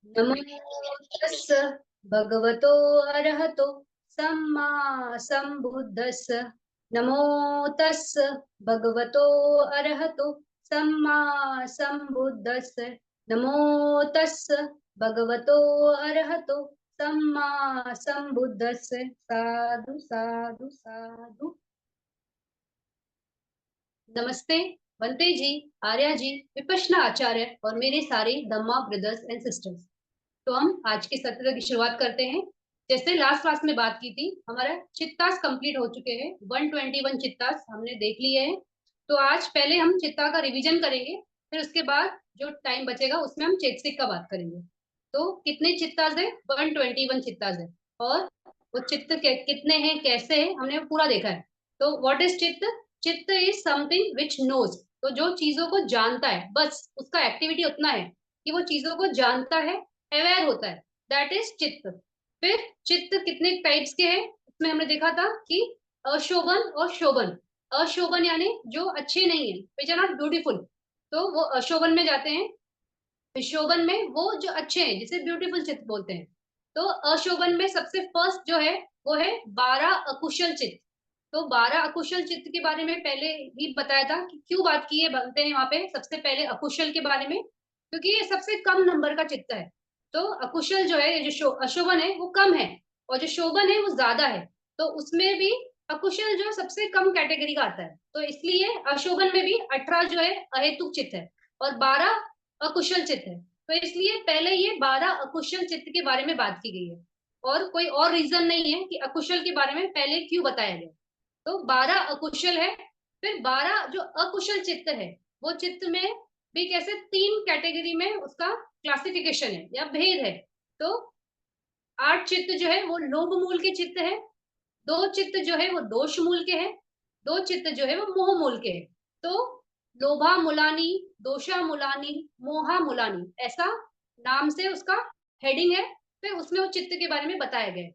नमो तस्स भगवतो अरहतो सम्मा सम्बुद्धस्स। नमो तस्स भगवतो अरहतो सम्मा सम्बुद्धस्स। नमो तस्स भगवतो अरहतो सम्मा सम्बुद्धस्स। साधु साधु साधु। नमस्ते बंते जी, आर्या जी, विपश्यना आचार्य और मेरे सारे धम्मा ब्रदर्स एंड सिस्टर्स। तो हम आज के सत्र की शुरुआत करते हैं। जैसे लास्ट क्लास में बात की थी, हमारा चित्तास कंप्लीट हो चुके हैं। 121 चित्तास हमने देख लिए हैं। तो आज पहले हम चित्ता का रिवीजन करेंगे, फिर उसके बाद जो टाइम बचेगा उसमें हम चेतसिक का बात करेंगे। तो कितने चित्तास है? 121 चित्तास है। और वो चित्त कितने हैं, कैसे हैं, हमने पूरा देखा है। तो व्हाट इज चित्त? चित्त इज समथिंग विच नोज। तो जो चीजों को जानता है, बस उसका एक्टिविटी उतना है कि वो चीजों को जानता है, अवेयर होता है, दैट इज चित्त। फिर चित्त कितने टाइप्स के हैं उसमें हमने देखा था कि अशोभन और शोभन। अशोभन यानी जो अच्छे नहीं है, विच आर नॉट ब्यूटीफुल, तो वो अशोभन में जाते हैं। शोभन में वो जो अच्छे हैं जिसे ब्यूटीफुल चित्त बोलते हैं। तो अशोभन में सबसे फर्स्ट जो है वो है 12 अकुशल चित्त। तो 12 अकुशल चित्त के बारे में पहले ही बताया था कि क्यों बात की है बनते हैं वहां पे सबसे पहले अकुशल के बारे में, क्योंकि ये सबसे कम नंबर का चित्त है। तो अकुशल जो है, ये जो अशोभन है वो कम है, और जो शोभन है वो ज्यादा है। तो उसमें भी अकुशल जो सबसे कम कैटेगरी का आता है, तो इसलिए अशोभन में भी 18 जो है अहेतुक चित्त है और 12 अकुशल चित्त है। तो इसलिए पहले ये 12 अकुशल चित्त के बारे में बात की गई है, और कोई और रीजन नहीं है कि अकुशल के बारे में पहले क्यों बताया गया। तो 12 अकुशल है। फिर 12 जो अकुशल चित्त है, वो चित्त में भी कैसे तीन कैटेगरी में उसका क्लासिफिकेशन है या भेद है। तो 8 चित्त जो है वो लोभ मूल के चित्त है, दो चित्त जो है वो दोष मूल के हैं, दो चित्त जो है वो मोह मूल के हैं। तो लोभा मुलानी, दोषा मुलानी, मोहा मुलानी, ऐसा नाम से उसका हेडिंग है। फिर उसमें वो चित्त के बारे में बताया गया है।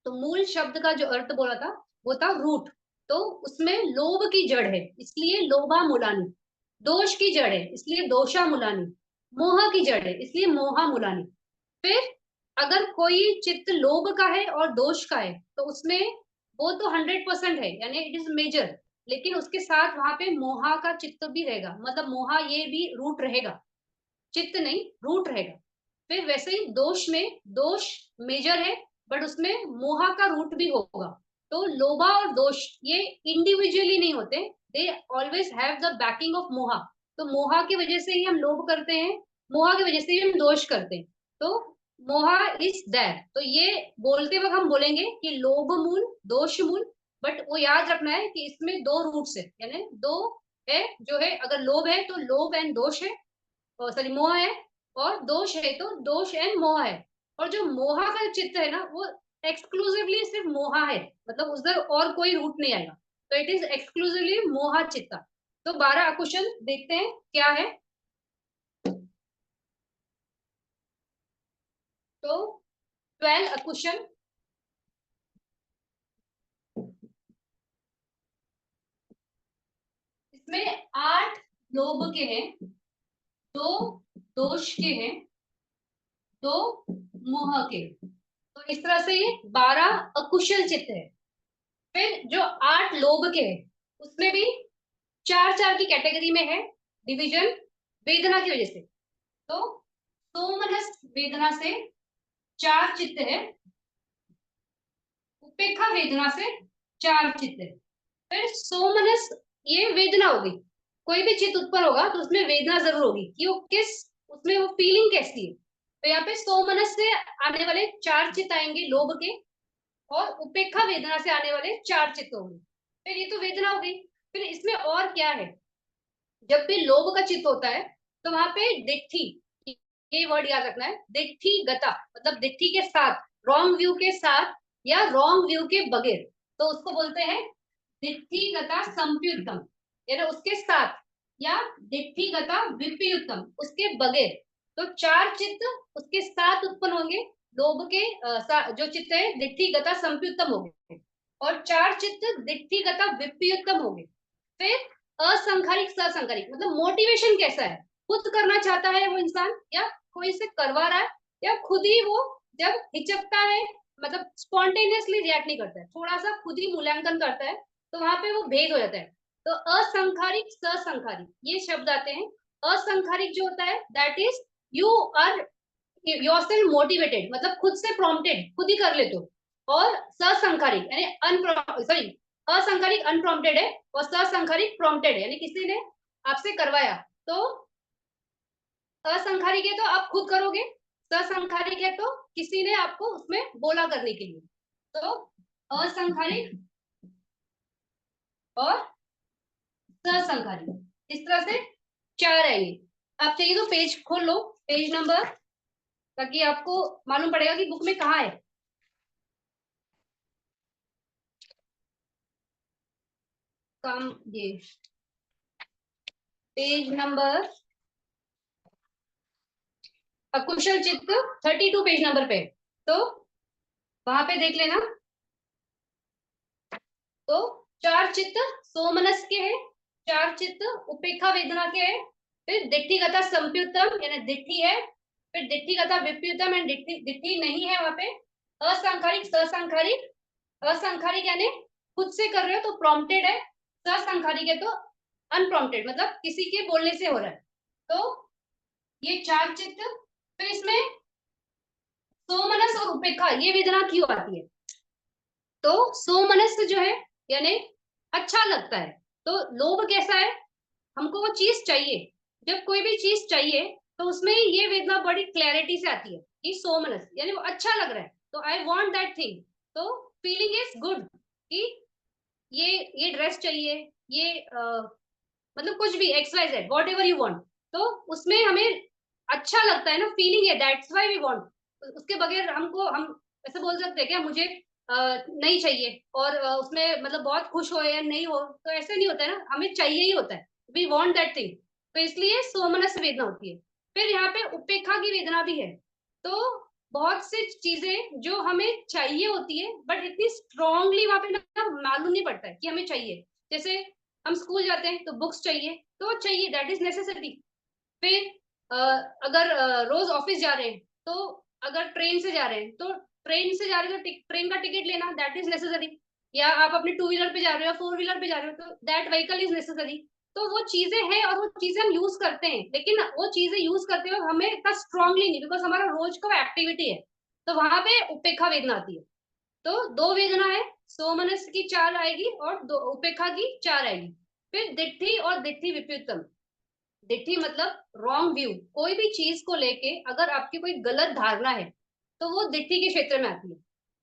तो मूल शब्द का जो अर्थ बोला था वो था रूट। तो उसमें लोभ की जड़ है, इसलिए लोभा मुलानी। दोष की जड़ है, इसलिए दोषा मुलानी। मोह की जड़ है, इसलिए मोहा मुलानी। फिर अगर कोई चित्त लोभ का है और दोष का है तो उसमें वो तो 100% है, यानी इट इज मेजर। लेकिन उसके साथ वहां पे मोहा का चित्त भी रहेगा, मतलब मोहा ये भी रूट रहेगा, चित्त नहीं रूट रहेगा। फिर वैसे ही दोष में दोष मेजर है, बट उसमें मोहा का रूट भी होगा। तो लोभा और दोष ये इंडिविजुअली नहीं होते, they always have the banking of मोहा। तो मोहा की वजह से ही हम लोभ करते हैं, मोहा की वजह से ही हम दोष करते हैं। तो मोहा इज दैट। तो ये बोलते वक्त हम बोलेंगे कि लोभ मूल, दोष मूल। बट वो याद रखना है कि इसमें दो रूट्स है, यानी दो है जो है। अगर लोभ है तो लोभ एंड दोष है, सॉरी मोह है। और दोष है तो दोष एंड मोह है। और जो मोहा का चित्त है ना, वो एक्सक्लूसिवली सिर्फ मोहा है, मतलब उधर और कोई रूट नहीं आएगा। तो इट इज एक्सक्लूसिवली मोहा चित्ता। तो 12 क्वेश्चन देखते हैं क्या है। तो 12 क्वेश्चन, इसमें 8 लोभ के हैं, दो दोष के हैं, दो मोह के। तो इस तरह से ये 12 अकुशल चित्त है। फिर जो 8 लोभ के हैं उसमें भी चार चार की कैटेगरी में है डिवीजन, वेदना की वजह से। तो सोमनस वेदना से 4 चित्त है, उपेक्षा वेदना से 4 चित्त है। फिर सोमनस ये वेदना होगी, कोई भी चित्त उत्पन्न होगा तो उसमें वेदना जरूर होगी कि वो किस, उसमें वो फीलिंग कैसी है। तो यहाँ पे सोमनस से आने वाले 4 चित्त आएंगे लोभ के, और उपेक्षा वेदना से आने वाले 4 चित्त होंगे। फिर ये तो वेदना हो गई। फिर इसमें और क्या है, जब भी लोभ का चित्त होता है तो वहां पे दिट्ठी, ये वर्ड याद रखना है, दिट्ठी गता, मतलब दिट्ठी के साथ, रॉन्ग व्यू के साथ या रॉन्ग व्यू के बगैर। तो उसको बोलते हैं दिट्ठी गता संप्युत्तम, यानी उसके साथ, या दिट्ठी गता विपयुत्तम, उसके बगैर। तो 4 चित्त उसके साथ उत्पन्न होंगे। लोभ के जो चित्त है दिट्ठी गता संप्युत्तम हो गए, और 4 चित्त दिट्ठी गता विपयुत्तम हो गए। फिर असंखारिक ससंखारिक, मतलब मोटिवेशन कैसा है, खुद करना चाहता है वो इंसान या कोई से करवा रहा है, या खुद ही वो जब हिचकता है, मतलब स्पॉन्टेनियसली रिएक्ट नहीं करता है, थोड़ा सा खुद ही मूल्यांकन करता है, तो वहां पे वो भेद हो जाता है। तो असंखारिक ससंखारिक ये शब्द आते हैं। असंखारिक जो होता है that is you are yourself motivated, मतलब खुद से प्रॉम्प्टेड, खुद ही कर लेते हो। और ससंखारिक यानी सॉरी, असंखारिक अनप्रॉम्प्टेड है और ससंखारिक प्रॉम्प्टेड है, यानी किसी ने आपसे करवाया। तो असंखारिक है तो आप खुद करोगे, ससंखारिक है तो किसी ने आपको उसमें बोला करने के लिए। तो असंखारिक और ससंखारिक इस तरह से चार आएंगे। आप चाहिए तो पेज खोल लो, पेज नंबर, ताकि आपको मालूम पड़ेगा कि बुक में कहाँ है। कम ये पेज नंबर अकुशल चित्त 32 पेज नंबर पे, तो वहां पे देख लेना। तो चार चित्त सोमनस के हैं, चार चित्त उपेक्षा वेदना के हैं, फिर दिट्ठिगता संप्युतम यानी दिट्ठी है, फिर दिट्ठिगता विप्युतम एंड दिट्ठी दिट्ठी नहीं है वहां पे। असंखारिक ससंखारिक, असंखारिक यानी खुद से कर रहे हो तो प्रॉम्प्टेड है, ससंखारिक है तो अनप्रॉम्प्टेड, मतलब किसी के बोलने से हो रहा है। तो ये चार चित्त, तो इसमें सोमनस और उपेक्षा ये वेदना क्यों आती है? तो सोमनस्य जो है यानी अच्छा लगता है। तो लोभ कैसा है, हमको वो चीज चाहिए। जब कोई भी चीज चाहिए तो उसमें ये वेदना बड़ी क्लैरिटी से आती है कि सोमनस यानी वो अच्छा लग रहा है, तो आई वॉन्ट दैट थिंग। तो फीलिंग इज गुड कि ये ड्रेस चाहिए, ये मतलब कुछ भी X Y Z whatever you want, तो उसमें हमें अच्छा लगता है ना, फीलिंग है, दैट्स वाई वी वॉन्ट। उसके बगैर हम ऐसे बोल सकते हैं क्या मुझे नहीं चाहिए, और उसमें मतलब बहुत खुश हो या नहीं हो, तो ऐसे नहीं होता है ना, हमें चाहिए ही होता है, वी वॉन्ट दैट थिंग। तो इसलिए सोमनस वेदना होती है। फिर यहाँ पे उपेक्षा की वेदना भी है। तो बहुत सी चीजें जो हमें चाहिए होती है बट इतनी स्ट्रांगली वहां पे ना मालूम नहीं पड़ता है कि हमें चाहिए। जैसे हम स्कूल जाते हैं तो बुक्स चाहिए, तो चाहिए, दैट इज नेसेसरी। फिर अगर रोज ऑफिस जा रहे हैं, तो अगर ट्रेन से जा रहे हैं तो ट्रेन से जा रहे हैं तो ट्रेन का टिकट लेना दैट इज नेसेसरी। या आप अपने टू व्हीलर पे जा रहे हो, फोर व्हीलर पे जा रहे हो, तो दैट व्हीकल इज नेसेसरी। तो वो चीजें हैं और वो चीजें हम यूज करते हैं, लेकिन वो चीजें यूज करते हुए हमें इतना स्ट्रांगली नहीं, बिकॉज हमारा रोज का एक्टिविटी है। तो वहां पे उपेक्षा वेदना आती है। तो दो वेदना है, सोमनस की चार आएगी और दो उपेक्षा की चार आएगी। फिर दिट्ठी और दिट्ठी विपरीतम। दिट्ठी मतलब रॉन्ग व्यू, कोई भी चीज को लेके अगर आपकी कोई गलत धारणा है तो वो दिट्ठी के क्षेत्र में आती है।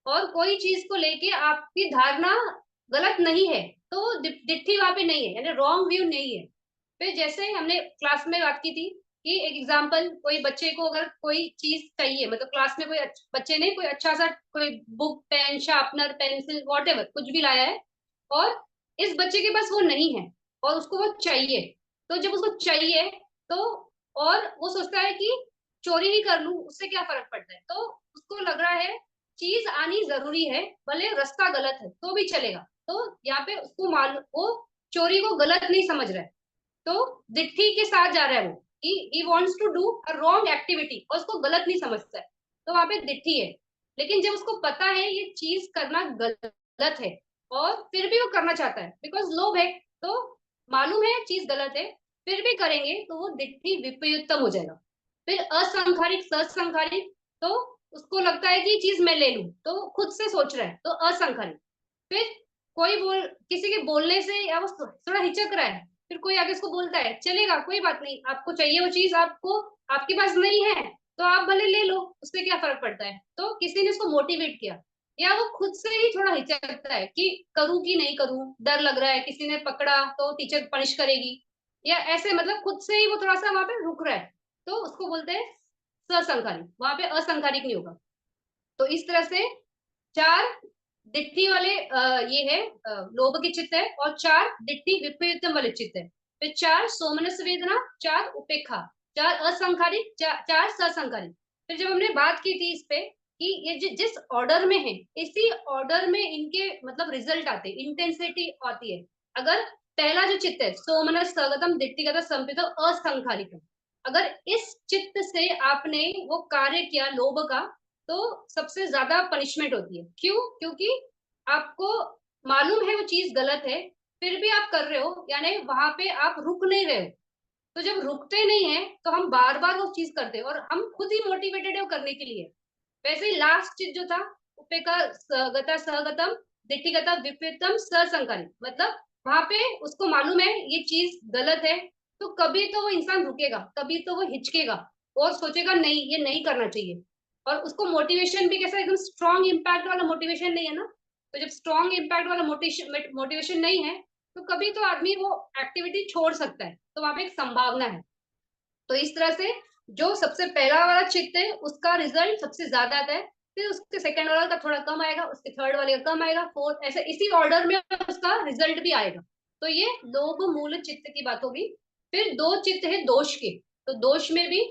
और कोई चीज को लेके आपकी धारणा गलत नहीं है तो दिट्ठी वहां पे नहीं है, यानी रॉन्ग व्यू नहीं है। फिर जैसे हमने क्लास में बात की थी कि एक एग्जाम्पल, कोई बच्चे को अगर कोई चीज चाहिए, मतलब क्लास में कोई बच्चे ने कोई अच्छा सा कोई book pen sharpener pencil whatever कुछ भी लाया है, और इस बच्चे के पास वो नहीं है और उसको वो चाहिए। तो जब उसको चाहिए तो, और वो सोचता है कि चोरी ही कर लूं, उससे क्या फर्क पड़ता है, तो उसको लग रहा है चीज आनी जरूरी है, भले रास्ता गलत है तो भी चलेगा। तो यहाँ पे उसको मालूम, वो चोरी को गलत नहीं समझ रहा है, तो दिट्ठी के साथ जा रहा है वो, he wants to do a wrong activity और उसको गलत नहीं समझता है, तो वहां पे दिट्ठी है। लेकिन जब उसको पता है ये चीज करना गलत है और फिर भी वो करना चाहता है बिकॉज लोभ है, तो मालूम है चीज गलत है फिर भी करेंगे, तो वो दिट्ठी विपरीतम हो जाएगा। फिर असंखारिक सत्संखारिक, तो उसको लगता है कि ये चीज मैं ले लूं, तो खुद से सोच रहा है, तो असंखारिक। फिर कोई बोल किसी के बोलने से या वो थोड़ा हिचक रहा है, फिर कोई आगे उसको बोलता है चलेगा कोई बात नहीं, आपको चाहिए वो चीज, आपको आपके पास नहीं है तो आप भले ले लो, उससे क्या फर्क पड़ता है, तो किसी ने उसको मोटिवेट किया। या वो खुद से ही थोड़ा हिचकता है कि करूं कि नहीं करूं, डर लग रहा है किसी ने पकड़ा तो टीचर पनिश करेगी, या ऐसे मतलब खुद से ही वो थोड़ा सा वहां पे रुक रहा है, तो उसको बोलते हैं ससंखारिक, वहां पे असंखारिक नहीं होगा। तो इस तरह से चार दिट्ठी वाले ये है लोभ के चित्त है, और चार दिट्ठी विपरीतम वाले चित्त है। फिर चार सोमनस वेदना, चार उपेक्षा, चार असंखारिक, चार ससंखारिक। फिर जब हमने बात की थी इस पे कि ये जिस ऑर्डर में है इसी ऑर्डर में इनके मतलब रिजल्ट आते हैं, इंटेंसिटी आती है। अगर पहला जो चित्त है सोमनस सगतम दिट्ठिगत संपित असंखारिक, अगर इस चित्त से आपने वो कार्य किया लोभ का, तो सबसे ज्यादा पनिशमेंट होती है। क्यों? क्योंकि आपको मालूम है वो चीज गलत है, फिर भी आप कर रहे हो, यानी वहां पे आप रुक नहीं रहे हो। तो जब रुकते नहीं है तो हम बार बार वो चीज करते हैं, और हम खुद ही मोटिवेटेड है वो करने के लिए। वैसे ही लास्ट चीज जो था, उपेक्षा गता सहगतम दिट्ठिगता विपरीतम ससंकारित, मतलब वहां पे उसको मालूम है ये चीज गलत है, तो कभी तो वो इंसान रुकेगा, कभी तो वो हिचकेगा और सोचेगा नहीं ये नहीं करना चाहिए। और उसको मोटिवेशन भी कैसा, एकदम स्ट्रॉन्ग इम्पैक्ट वाला मोटिवेशन नहीं है ना। तो जब स्ट्रॉन्ग इम्पैक्ट वाला मोटिवेशन नहीं है, तो कभी तो आदमी वो एक्टिविटी छोड़ सकता है, तो वहां पे एक संभावना है। तो इस तरह से जो सबसे पहला वाला चित्त है उसका रिजल्ट सबसे ज्यादा आता है, फिर उसके सेकंड वाला का थोड़ा कम आएगा, उसके थर्ड वाले का कम आएगा, फोर्थ, ऐसे इसी ऑर्डर में उसका रिजल्ट भी आएगा। तो ये लोभ मूल चित्त की बात होगी। फिर दो चित्त है दोष के। तो दोष में भी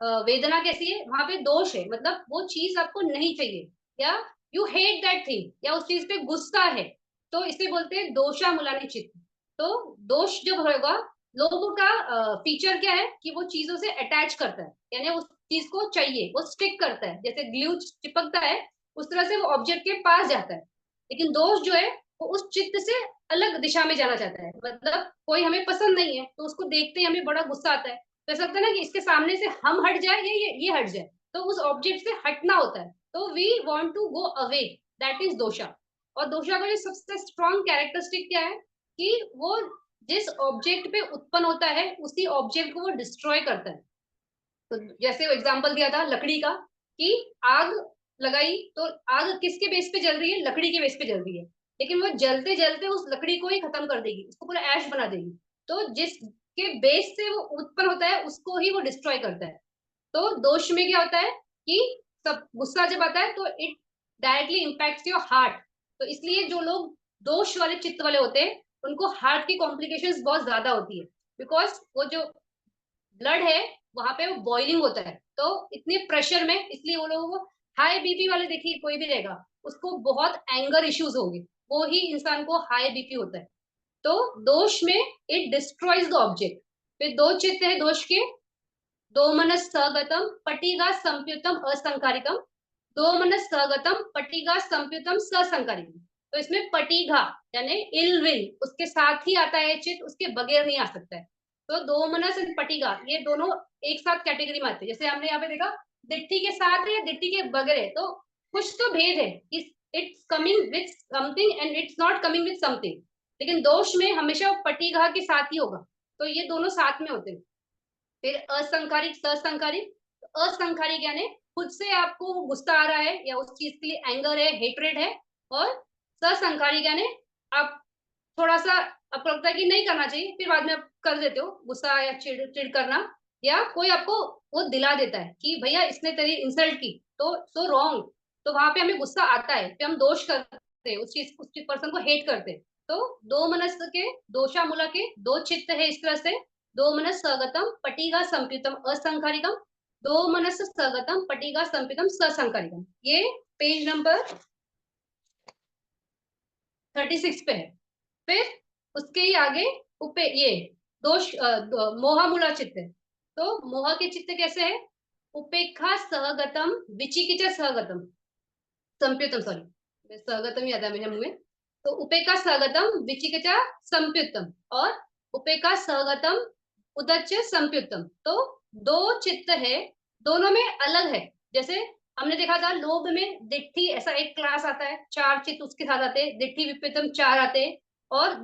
वेदना कैसी है, वहां पे दोष है, मतलब वो चीज आपको नहीं चाहिए, या यू हेट दैट थिंग, या उस चीज पे गुस्सा है, तो इसे बोलते हैं दोषा मूलानि चित्त। तो दोष जब होगा, लोगों का फीचर क्या है कि वो चीजों से अटैच करता है, यानी उस चीज को चाहिए, वो स्टिक करता है, जैसे ग्लू चिपकता है उस तरह से वो ऑब्जेक्ट के पास जाता है। लेकिन दोष जो है वो उस चित्त से अलग दिशा में जाना चाहता है, मतलब कोई हमें पसंद नहीं है तो उसको देखते ही हमें बड़ा गुस्सा आता है, तो ऐसा लगता है ना कि इसके सामने से हम हट जाए या ये हट जाए, तो उस ऑब्जेक्ट से हटना होता है, तो we want to go away, that is दोषा। और दोषा का जो सबसे स्ट्रॉन्ग कैरेक्टरिस्टिक क्या है कि वो जिस ऑब्जेक्ट पे उत्पन्न होता है उसी ऑब्जेक्ट को वो डिस्ट्रॉय करता है। तो जैसे वो एग्जांपल दिया था लकड़ी का, कि आग लगाई तो आग किसके बेस पे जल रही है, लकड़ी के बेस पे जल रही है, लेकिन वो जलते जलते उस लकड़ी को ही खत्म कर देगी, उसको पूरा ऐश बना देगी। तो जिसके बेस से वो उत्पन्न होता है उसको ही वो डिस्ट्रॉय करता है। तो दोष में क्या होता है कि सब गुस्सा जब आता है तो it directly impacts your heart. तो इसलिए जो लोग दोष वाले चित्त वाले होते हैं उनको हार्ट की कॉम्प्लिकेशंस बहुत ज्यादा होती है, बिकॉज वो जो ब्लड है वहां पे वो बॉइलिंग होता है, तो इतने प्रेशर में, इसलिए वो लोगों को हाई बीपी वाले, देखिए कोई भी रहेगा उसको बहुत एंगर इश्यूज होंगे, वो ही इंसान को हाई बीपी होता है। तो दोष में इट डिस्ट्रॉयज द ऑब्जेक्ट। फिर दो चित्त है दोष के, दो मनस सहगतम पटिगा संप्युतम असंकारिकम, दो मनस सहगतम पटिगा संप्युतम ससंकारिकम। तो इसमें पटिगा यानी इल विल उसके साथ ही आता है चित्त, उसके बगैर नहीं आ सकता है। तो दो मनस एंड पटिगा ये दोनों एक साथ कैटेगरी में आते हैं, जैसे हमने यहाँ पे देखा दिट्ठी के साथ है या दिट्ठी के बगैर है, तो कुछ तो भेद है, it's coming with something and it's not coming with something. लेकिन दोष में हमेशा वो पटिगा के साथ ही होगा, तो ये दोनों साथ में होते हैं। फिर असंकारिक ससंकारिक। तो असंकारिक यानी खुद से आपको गुस्सा आ रहा है या उस चीज के लिए एंगर है, हेट्रेड है। और ससंकारिक यानी आप थोड़ा सा आपको लगता है कि नहीं करना चाहिए, फिर बाद में आप कर देते हो, गुस्सा या चिड़ चिड़ करना, या कोई आपको वो दिला देता है कि भैया इसने तेरी इंसल्ट की तो सो रॉन्ग, तो वहां पे हमें गुस्सा आता है, फिर हम दोष करते हैं उस पर्सन को हेट करते हैं। तो दो मनस के दोषामूला के दो चित्त है इस तरह से, दो मनस सगतम पटिगा संपितम असंकारिकम, दो मनस सगतम पटिगा संपितम ससंकारिकम। ये पेज नंबर 36 पे है। फिर उसके ही आगे उपे ये दोष मोहा मूला चित्त है। तो मोह के चित्त कैसे है, उपेक्षा सहगतम विचिकिचा सहगतम संप्युतम, सॉरी सहगतम याद है मेरे मुंह में। तो उपेक्षा सहगतम विचिकिचा संप्युतम और उपेक्षा सहगतम उदच्च संप्युतम। तो दो चित्त है, दोनों में अलग है। जैसे हमने देखा था लोभ में दिट्ठी ऐसा एक क्लास आता है, चार चित्त उसके साथ आते हैं, दिट्ठी विपरीतम चार आते हैं। और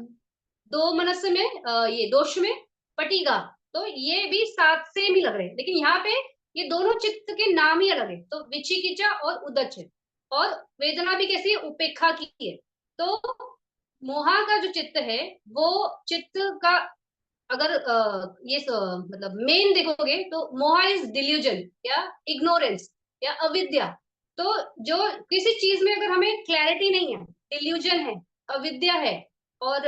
दो मनस्य में ये दोष में पटीगा, तो ये भी सात सेम ही लग रहे हैं, लेकिन यहाँ पे ये दोनों चित्त के नाम ही अलग है, तो विचिकिचा और उदच है। और वेदना भी कैसी है, उपेक्षा की है। तो मोहा का जो चित्त है वो चित्त का, अगर मतलब मेन देखोगे तो मोहा इज डिल्यूजन या इग्नोरेंस या अविद्या। तो जो किसी चीज में अगर हमें क्लैरिटी नहीं है, डिल्यूजन है, अविद्या है, और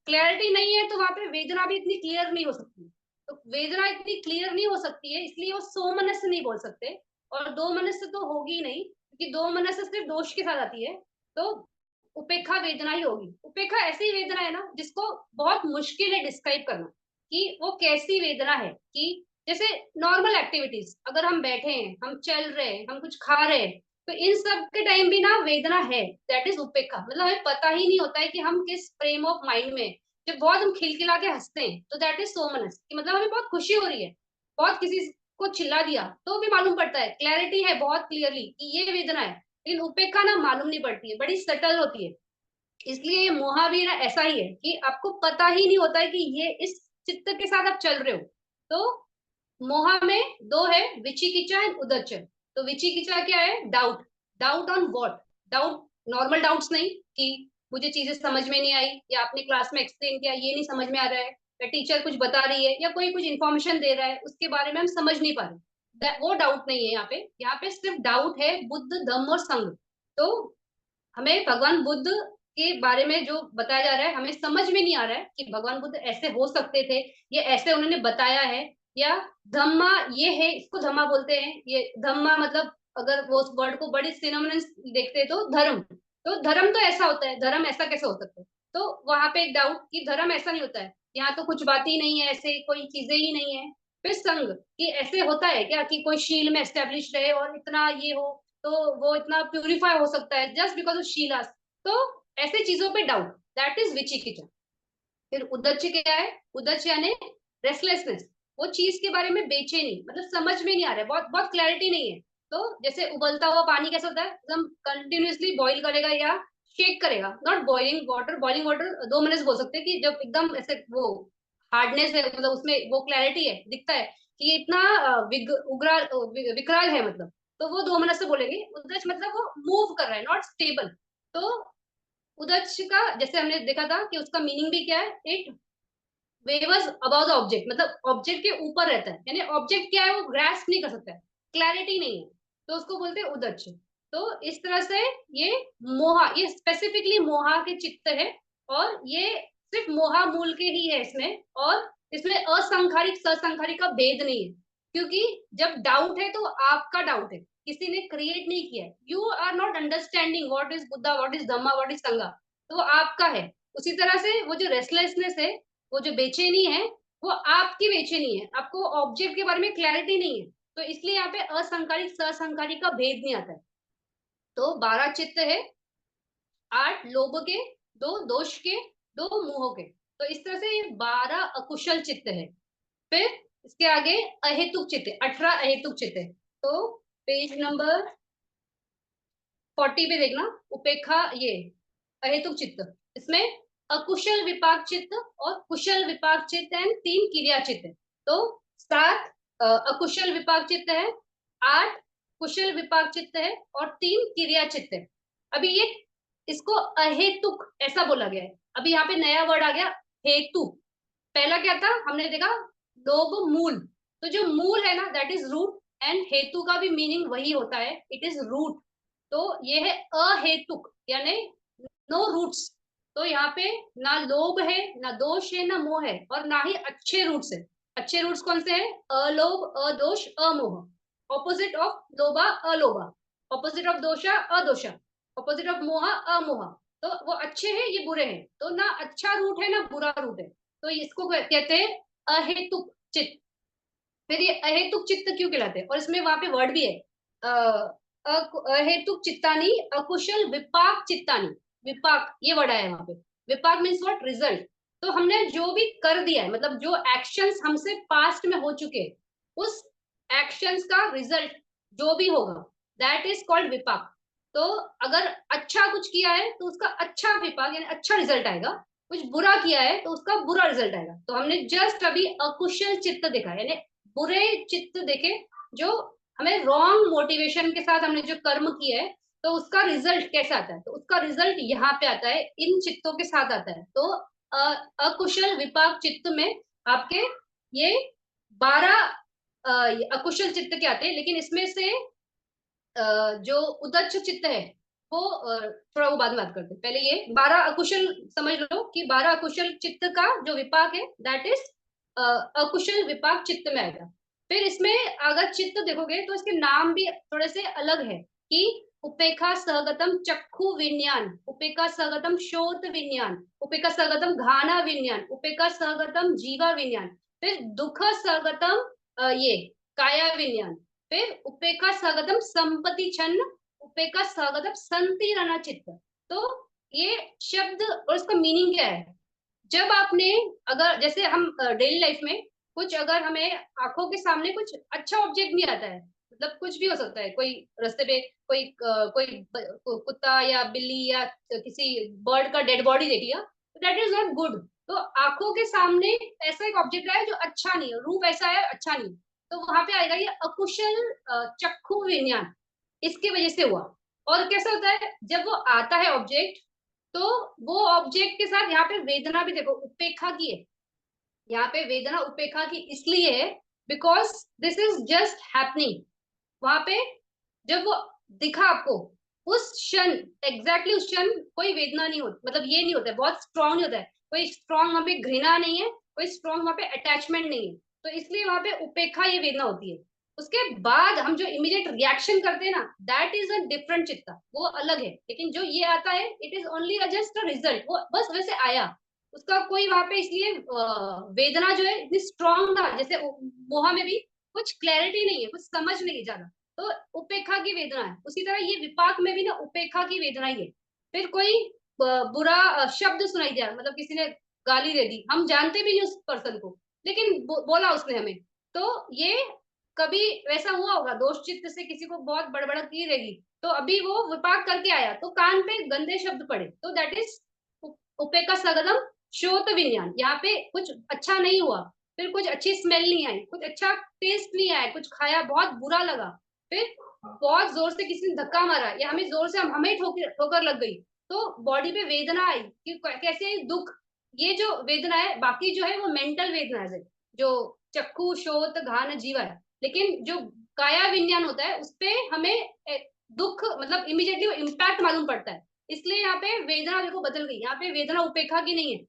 क्लैरिटी नहीं है, तो वहां पे वेदना भी इतनी क्लियर नहीं हो सकती। तो वेदना इतनी क्लियर नहीं हो सकती है, इसलिए वो सो मनस्य नहीं बोल सकते, और दो मनस्य तो होगी ही नहीं, क्योंकि दो मनस्य सिर्फ दोष के साथ आती है। तो उपेक्षा वेदना ही होगी। उपेक्षा ऐसी वेदना है ना जिसको बहुत मुश्किल है डिस्क्राइब करना, कि वो कैसी वेदना है, कि जैसे नॉर्मल एक्टिविटीज, अगर हम बैठे हैं, हम चल रहे हैं, हम कुछ खा रहे हैं, तो इन सब के टाइम भी ना वेदना है, दैट इज उपेक्षा। मतलब हमें पता ही नहीं होता है कि हम किस फ्रेम ऑफ माइंड में हैं। जब बहुत हम खिलखिला के हंसते हैं तो दैट इज सोमनस, कि मतलब हमें बहुत खुशी हो रही है। बहुत किसी को चिल्ला दिया तो भी मालूम पड़ता है, क्लैरिटी है बहुत क्लियरली कि ये वेदना है। लेकिन उपेक्षा ना मालूम नहीं पड़ती है, बड़ी सटल होती है। इसलिए ये मोहा भी ना ऐसा ही है कि आपको पता ही नहीं होता है कि ये इस चित्त के साथ आप चल रहे हो। तो मोहा में दो है, विचिकिचा एंड उदच्च। तो विचिकिचा क्या है? Doubt. Doubt on what? Doubt normal doubts नहीं कि मुझे चीजें समझ में नहीं आई, या आपने क्लास में एक्सप्लेन किया ये नहीं समझ में आ रहा है, या टीचर कुछ बता रही है, या कोई कुछ इन्फॉर्मेशन दे रहा है उसके बारे में हम समझ नहीं पा रहे, वो डाउट नहीं है यहाँ पे। यहाँ पे सिर्फ डाउट है बुद्ध, धम्म और संघ। तो हमें भगवान बुद्ध के बारे में जो बताया जा रहा है, हमें समझ में नहीं आ रहा है कि भगवान बुद्ध ऐसे हो सकते थे, ये ऐसे उन्होंने बताया है। या धम्मा ये है, इसको धम्मा बोलते हैं। ये धम्मा मतलब अगर वो उस वर्ड को बड़ी सिनोनिम्स देखते हैं तो धर्म। तो धर्म तो ऐसा होता है, धर्म ऐसा कैसे हो सकता है? तो वहां पे एक डाउट कि धर्म ऐसा नहीं होता है, यहाँ तो कुछ बात ही नहीं है, ऐसे कोई चीजें ही नहीं है। फिर संघ, कि ऐसे होता है क्या कि कोई शील में एस्टेब्लिश रहे और इतना ये हो, तो वो इतना प्यूरिफाई हो सकता है जस्ट बिकॉज ऑफ शीलास। तो ऐसे चीजों पे डाउट, दैट इज विचिकिचा। फिर उदच्च क्या है? उदच्च यानी रेस्टलेसनेस, वो चीज के बारे में बेचैनी, मतलब समझ में नहीं आ रहा है, बहुत बहुत क्लैरिटी नहीं है। तो जैसे उबलता हुआ पानी कैसा होता है, एकदम कंटिन्यूअसली बॉईल करेगा या शेक करेगा, not boiling water. Boiling water 2 minute बोल सकते हैं कि जब एकदम ऐसे वो हार्डनेस है, मतलब उसमें वो क्लैरिटी है, दिखता है कि ये इतना विकराल है, मतलब तो वो 2 मिनट से बोलेंगे। उदच मतलब वो मूव कर रहा है, नॉट स्टेबल। तो उदच का जैसे हमने देखा था कि उसका मीनिंग भी क्या है, it weavers about the object, मतलब ऑब्जेक्ट के ऊपर रहता है, यानी ऑब्जेक्ट क्या है वो ग्रास्प नहीं कर सकता है, क्लैरिटी नहीं है, तो उसको बोलते हैं उदच। तो इस तरह से ये मोहा, ये स्पेसिफिकली मोहा के चित्त है, और ये सिर्फ मोहा मूल के ही है इसमें। और इसमें असंखारिक ससंखारिक का भेद नहीं है, क्योंकि जब डाउट है तो आपका डाउट है, किसी ने क्रिएट नहीं किया है। You are not understanding what is Buddha, what is Dhamma, what is Sangha, तो वो आपका है। उसी तरह से वो जो रेस्टलेसनेस है, वो जो बेचैनी है, वो आपकी बेचैनी है, आपको ऑब्जेक्ट के बारे में क्लैरिटी नहीं है। तो इसलिए यहाँ पे असंकारिक ससंकारिक का भेद नहीं आता है। तो 12 चित्त है, 8 लोभ के, 2 दोष के, 2 मोह के। तो इस तरह से ये 12 अकुशल चित्त है। फिर इसके आगे अहेतुक चित्त है, 18 अहेतुक चित्त है। तो पेज नंबर 40 पे देखना, उपेक्षा ये अहेतुक चित्त। इसमें अकुशल विपाक चित्त और कुशल विपाक चित्त एंड 3 क्रिया चित्त है। तो 7 अकुशल विपाक चित्त है, 8 कुशल विपाक चित्त है, और 3 क्रिया चित्त है। अभी ये इसको अहेतुक ऐसा बोला गया है। अभी यहाँ पे नया वर्ड आ गया, हेतु। पहला क्या था हमने देखा, लोभ मूल। तो जो मूल है ना, दैट इज रूट, एंड हेतु का भी मीनिंग वही होता है, इट इज रूट। तो ये है अहेतुक, यानी नो रूट्स। तो यहाँ पे ना लोभ है, ना दोष है, ना मोह है, और ना ही अच्छे रूट्स है। अच्छे रूट्स कौन से हैं? अलोभ, अदोष, अमोह। ऑपोजिट ऑफ लोभा अलोभा, ऑपोजिट ऑफ दोषा अदोषा, ऑपोजिट ऑफ मोहा अमोहा। तो वो अच्छे हैं, ये बुरे हैं। तो ना अच्छा रूट है ना बुरा रूट है। तो इसको कहते हैं अहेतुक चित्त। फिर ये अहेतुक चित्त क्यों कहलाते हैं? और इसमें वहां पे वर्ड भी है, अहेतुक चित्तानी अकुशल विपाक चित्तानी। विपाक ये वर्ड आया है वहां पे। विपाक मीन्स व्हाट? रिजल्ट। तो हमने जो भी कर दिया है, मतलब जो एक्शंस हमसे पास्ट में हो चुके हैं, उस एक्शंस का रिजल्ट जो भी होगा, दैट इज कॉल्ड विपाक। तो अगर अच्छा कुछ किया है तो उसका अच्छा विपाक यानी अच्छा रिजल्ट आएगा, कुछ बुरा किया है तो उसका बुरा रिजल्ट आएगा। तो हमने जस्ट अभी अकुशल चित्त देखा, यानी बुरे चित्त देखे, जो हमें रॉन्ग मोटिवेशन के साथ हमने जो कर्म किया है, तो उसका रिजल्ट कैसा आता है? तो उसका रिजल्ट यहाँ पे आता है, इन चित्तों के साथ आता है। तो अकुशल विपाक चित्त में आपके ये 12 अकुशल चित्त के आते हैं। लेकिन इसमें से जो उदच्च चित्त है वो थोड़ा वो बाद में बात करते हैं। पहले ये 12 अकुशल समझ लो कि 12 अकुशल चित्त का जो विपाक है, दैट इज अकुशल विपाक चित्त में आएगा। फिर इसमें अगर चित्त देखोगे तो इसके नाम भी थोड़े से अलग है, कि उपेक्षा सहगतम चक्षु विज्ञान, उपेक्षा सहगतम श्रोत विज्ञान, उपेक्षा सहगतम घाना विज्ञान, उपेक्षा सहगतम जीवा विज्ञान, फिर दुख सहगतम ये काया विज्ञान, फिर उपेक्षा सगतम संपत्ति छन्न, उपेक्षा सगतम संतीरण चित्त। तो ये शब्द और इसका मीनिंग क्या है? जब आपने, अगर जैसे हम डेली लाइफ में कुछ, अगर हमें आंखों के सामने कुछ अच्छा ऑब्जेक्ट नहीं आता है, मतलब कुछ भी हो सकता है, कोई रास्ते पे कोई कुत्ता या बिल्ली या किसी बर्ड का डेड बॉडी देख लिया, दैट इज नॉट गुड। तो आंखों के सामने ऐसा एक ऑब्जेक्ट आया जो अच्छा नहीं है, रूप ऐसा है अच्छा नहीं, तो वहां पे आएगा ये अकुशल चक्षु विज्ञान, इसकी वजह से हुआ। और कैसा होता है जब वो आता है ऑब्जेक्ट, तो वो ऑब्जेक्ट के साथ यहाँ पे वेदना भी देखो उपेक्षा की है, यहाँ पे वेदना उपेक्षा की इसलिए है because this is just happening. वहां पे जब वो दिखा आपको, उस क्षण, एग्जैक्टली उस क्षण कोई वेदना नहीं होती, मतलब ये नहीं होता है, बहुत स्ट्रांग नहीं होता है, कोई स्ट्रांग वहां पे घृणा नहीं है, कोई स्ट्रांग वहां पे अटैचमेंट नहीं है, तो इसलिए वहां पे उपेक्षा ये वेदना होती है। उसके बाद हम जो इमीडिएट रिएक्शन करते हैं ना, दैट इज अ डिफरेंट चित्ता, वो अलग है। लेकिन जो ये आता है it is only just a result, वो बस वैसे आया, उसका कोई वहां पे इसलिए वेदना जो है इतनी स्ट्रांग था, जैसे मोहा में भी कुछ क्लैरिटी नहीं है, कुछ समझ नहीं है ज्यादा, तो उपेक्षा की वेदना है। उसी तरह ये विपाक में भी ना उपेक्षा की वेदना ही है। फिर कोई बुरा शब्द सुनाई दिया, मतलब किसी ने गाली दे दी, हम जानते भी नहीं उस पर्सन को, लेकिन बोला उसने हमें, तो ये कभी वैसा हुआ होगा, दोष चित्त से किसी को बहुत बड़बड़ की रहेगी, तो अभी वो विपाक करके आया तो कान पे गंदे शब्द पड़े, तो दैट इज उपेक्षा सगदम श्रोत विज्ञान। यहाँ पे कुछ अच्छा नहीं हुआ, फिर कुछ अच्छी स्मेल नहीं आई, कुछ अच्छा टेस्ट नहीं आया, कुछ खाया बहुत बुरा लगा, फिर बहुत जोर से किसी ने धक्का मारा या हमें जोर से हमें ठोकर लग गई, तो बॉडी पे वेदना आई कि कैसे आई, दुख। ये जो वेदना है, बाकी जो है वो मेंटल वेदना है, जो चक्षु शोत घान जीवा है, लेकिन जो काया विज्ञान होता है उसपे हमें दुख, मतलब इमीडिएटली इम्पैक्ट मालूम पड़ता है, इसलिए यहाँ पे वेदना देखो बदल गई, यहाँ पे वेदना उपेक्षा की नहीं है,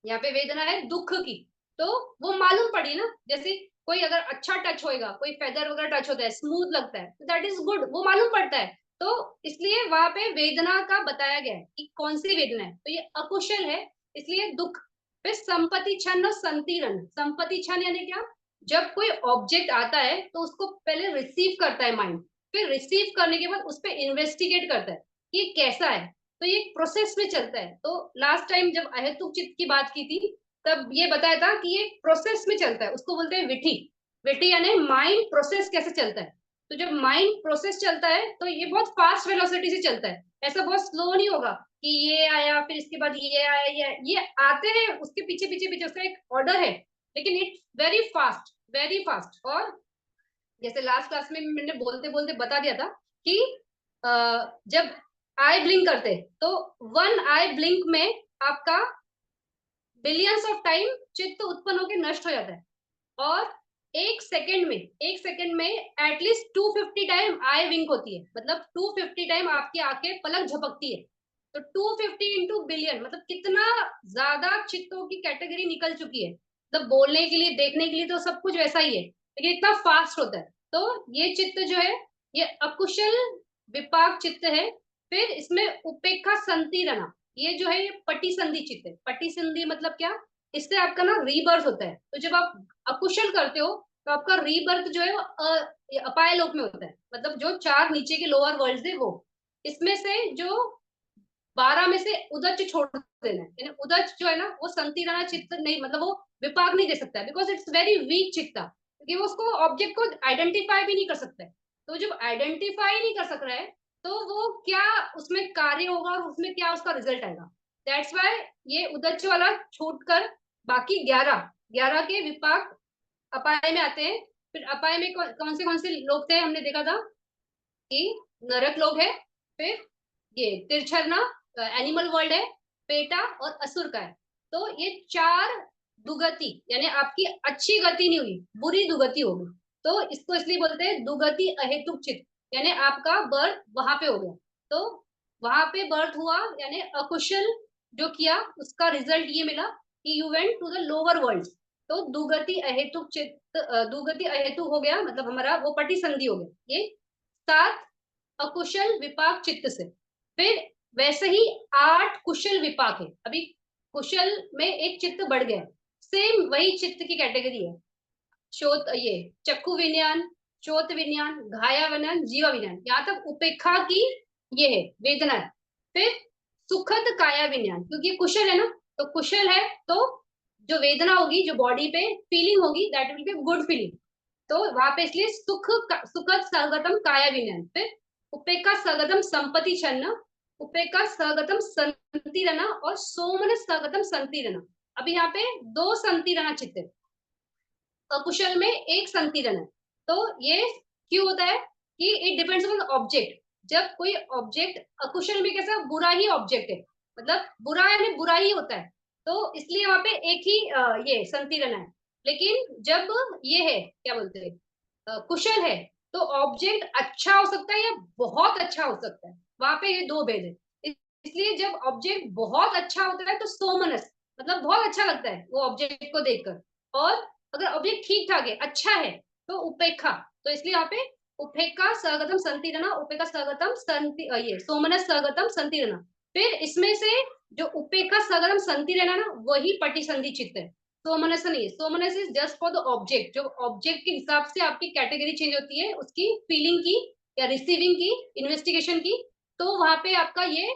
यहाँ पे वेदना है दुख की। तो वो मालूम पड़ी ना, जैसे कोई अगर अच्छा टच होएगा, कोई फेदर वगैरह टच होता है, स्मूथ लगता है, तो दैट इज गुड, वो मालूम पड़ता है। तो इसलिए वहां पे वेदना का बताया गया है कि कौन सी वेदना है, तो ये अकुशल है, इसलिए दुख। फिर संपत्ति क्षण और संतीरण, संपत्ति क्षण यानी क्या, जब कोई ऑब्जेक्ट आता है तो उसको पहले रिसीव करता है माइंड, फिर रिसीव करने के बाद उस पर इन्वेस्टिगेट करता है कि ये कैसा है, तो ये प्रोसेस में चलता है। तो लास्ट टाइम जब अहेतुक चित्त की बात की थी, तब ये बताया था कि ये प्रोसेस में चलता है, उसको बोलते हैं विधि। विधि यानी माइंड प्रोसेस कैसे चलता है, तो जब माइंड प्रोसेस चलता है तो ये बहुत फास्ट वेलोसिटी से चलता है, ऐसा बहुत स्लो नहीं होगा कि ये आया फिर इसके बाद ये आया, ये आते हैं उसके पीछे पीछे पीछे, उसका एक ऑर्डर है, लेकिन it's very fast, very fast. और जैसे लास्ट क्लास में मैंने बोलते बोलते बता दिया था कि जब आई ब्लिंक करते तो वन आई ब्लिंक में आपका बिलियंस ऑफ टाइम चित्त उत्पन्न होकर नष्ट हो जाता है, और एक सेकंड में एटलीस्ट 250 टाइम आई विंक होती है, मतलब 250 टाइम आपकी आंखें पलक झपकती है, तो 250 इंटू बिलियन, मतलब कितना ज्यादा चित्तों की कैटेगरी निकल चुकी है, मतलब बोलने के लिए देखने के लिए तो सब कुछ वैसा ही है, लेकिन इतना फास्ट होता है। तो ये चित्त जो है ये अकुशल विपाक चित्त है। फिर इसमें उपेक्षा संतीरणा, ये जो है ये पटी संधि चित्त है। पटी संधि मतलब क्या, इससे आपका ना रीबर्थ होता है, तो जब आप अकुशल करते हो तो आपका रीबर्थ जो है वो अपाय लोक में होता है, मतलब जो चार नीचे के लोअर वर्ल्ड है वो, इसमें से जो 12 में से उदच छोड़ देना है, यानी उदच जो है ना वो संतीरणा चित्त नहीं, मतलब वो विपाक नहीं दे सकता है, बिकॉज इट्स वेरी वीक चित्ता, क्योंकि वो उसको ऑब्जेक्ट को आइडेंटिफाई भी नहीं कर सकता है। तो जब आइडेंटिफाई नहीं कर सक रहा है तो वो क्या उसमें कार्य होगा और उसमें क्या उसका रिजल्ट आएगा, दैट्स वाई ये उदच वाला छोड़कर बाकी 11 के विपाक अपाय में आते हैं। फिर अपाय में कौन से लोग थे, हमने देखा था कि नरक लोग है, फिर ये तिरछरना एनिमल वर्ल्ड है, पेटा और असुर का है। तो ये चार दुगति, यानी आपकी अच्छी गति नहीं हुई, बुरी दुगति होगी, तो इसको इसलिए बोलते हैं दुगति अहेतुक चित्त, यानी आपका बर्थ वहां पे हो गया, तो वहां पे बर्थ हुआ यानी अकुशल जो किया उसका रिजल्ट ये मिला कि you went to the lower world, तो दुगति अहेतुक चित्त, दुगति अहेतुक हो गया, मतलब हमारा वो पटी संधि हो गया ये 7 अकुशल विपाक चित्त से। फिर वैसे ही 8 कुशल विपाक है, अभी कुशल में एक चित्त बढ़ गया, सेम वही चित्त की कैटेगरी है, ये चक्षु विज्ञान, श्रोत विज्ञान, घाया विज्ञान, जीवा विज्ञान, यहाँ तक उपेक्षा की ये है वेदना है। फिर सुखद काया विज्ञान, क्योंकि ये कुशल है ना, तो कुशल है तो जो वेदना होगी, जो बॉडी पे फीलिंग होगी, that will be good feeling. तो वहां पे इसलिए सुखद स्वगतम काया विज्ञान। फिर उपेक्षा स्वगतम संपत्ति छन्न, उपेक्षा स्वगतम संति रहना, और सोमन स्वगतम संति रहना। अभी यहाँ पे दो संति रहना चित्त है, अकुशल में एक संतीरण है। तो ये क्यों होता है कि इट डिपेंड्स ऑन ऑब्जेक्ट। जब कोई ऑब्जेक्ट अकुशल में कैसा बुरा ही ऑब्जेक्ट है, मतलब बुरा यानी बुरा ही होता है, तो इसलिए वहां पे एक ही ये संतीरण है। लेकिन जब ये है क्या बोलते हैं कुशल है, तो ऑब्जेक्ट अच्छा हो सकता है या बहुत अच्छा हो सकता है, वहां पे ये दो भेद है। इसलिए जब ऑब्जेक्ट बहुत अच्छा होता है तो सोमनस, मतलब बहुत अच्छा लगता है वो ऑब्जेक्ट को देखकर। और अगर ऑब्जेक्ट ठीक ठाक है, अच्छा है, तो उपेक्षा। तो इसलिए यहाँ पे उपेक्षा स्वगतम संतीरणा, उपेक्षा स्वगतम ये सोमनस स्वगतम संतीरणा। फिर इसमें से जो उपेक्षा स्वगतम संतीरणा ना, वही पटिसंधि चित्त है, सोमनस नहीं है। Somanas is just for the object, जो ऑब्जेक्ट के हिसाब से आपकी कैटेगरी चेंज होती है, उसकी फीलिंग की या रिसीविंग की, इन्वेस्टिगेशन की। तो वहां पे आपका ये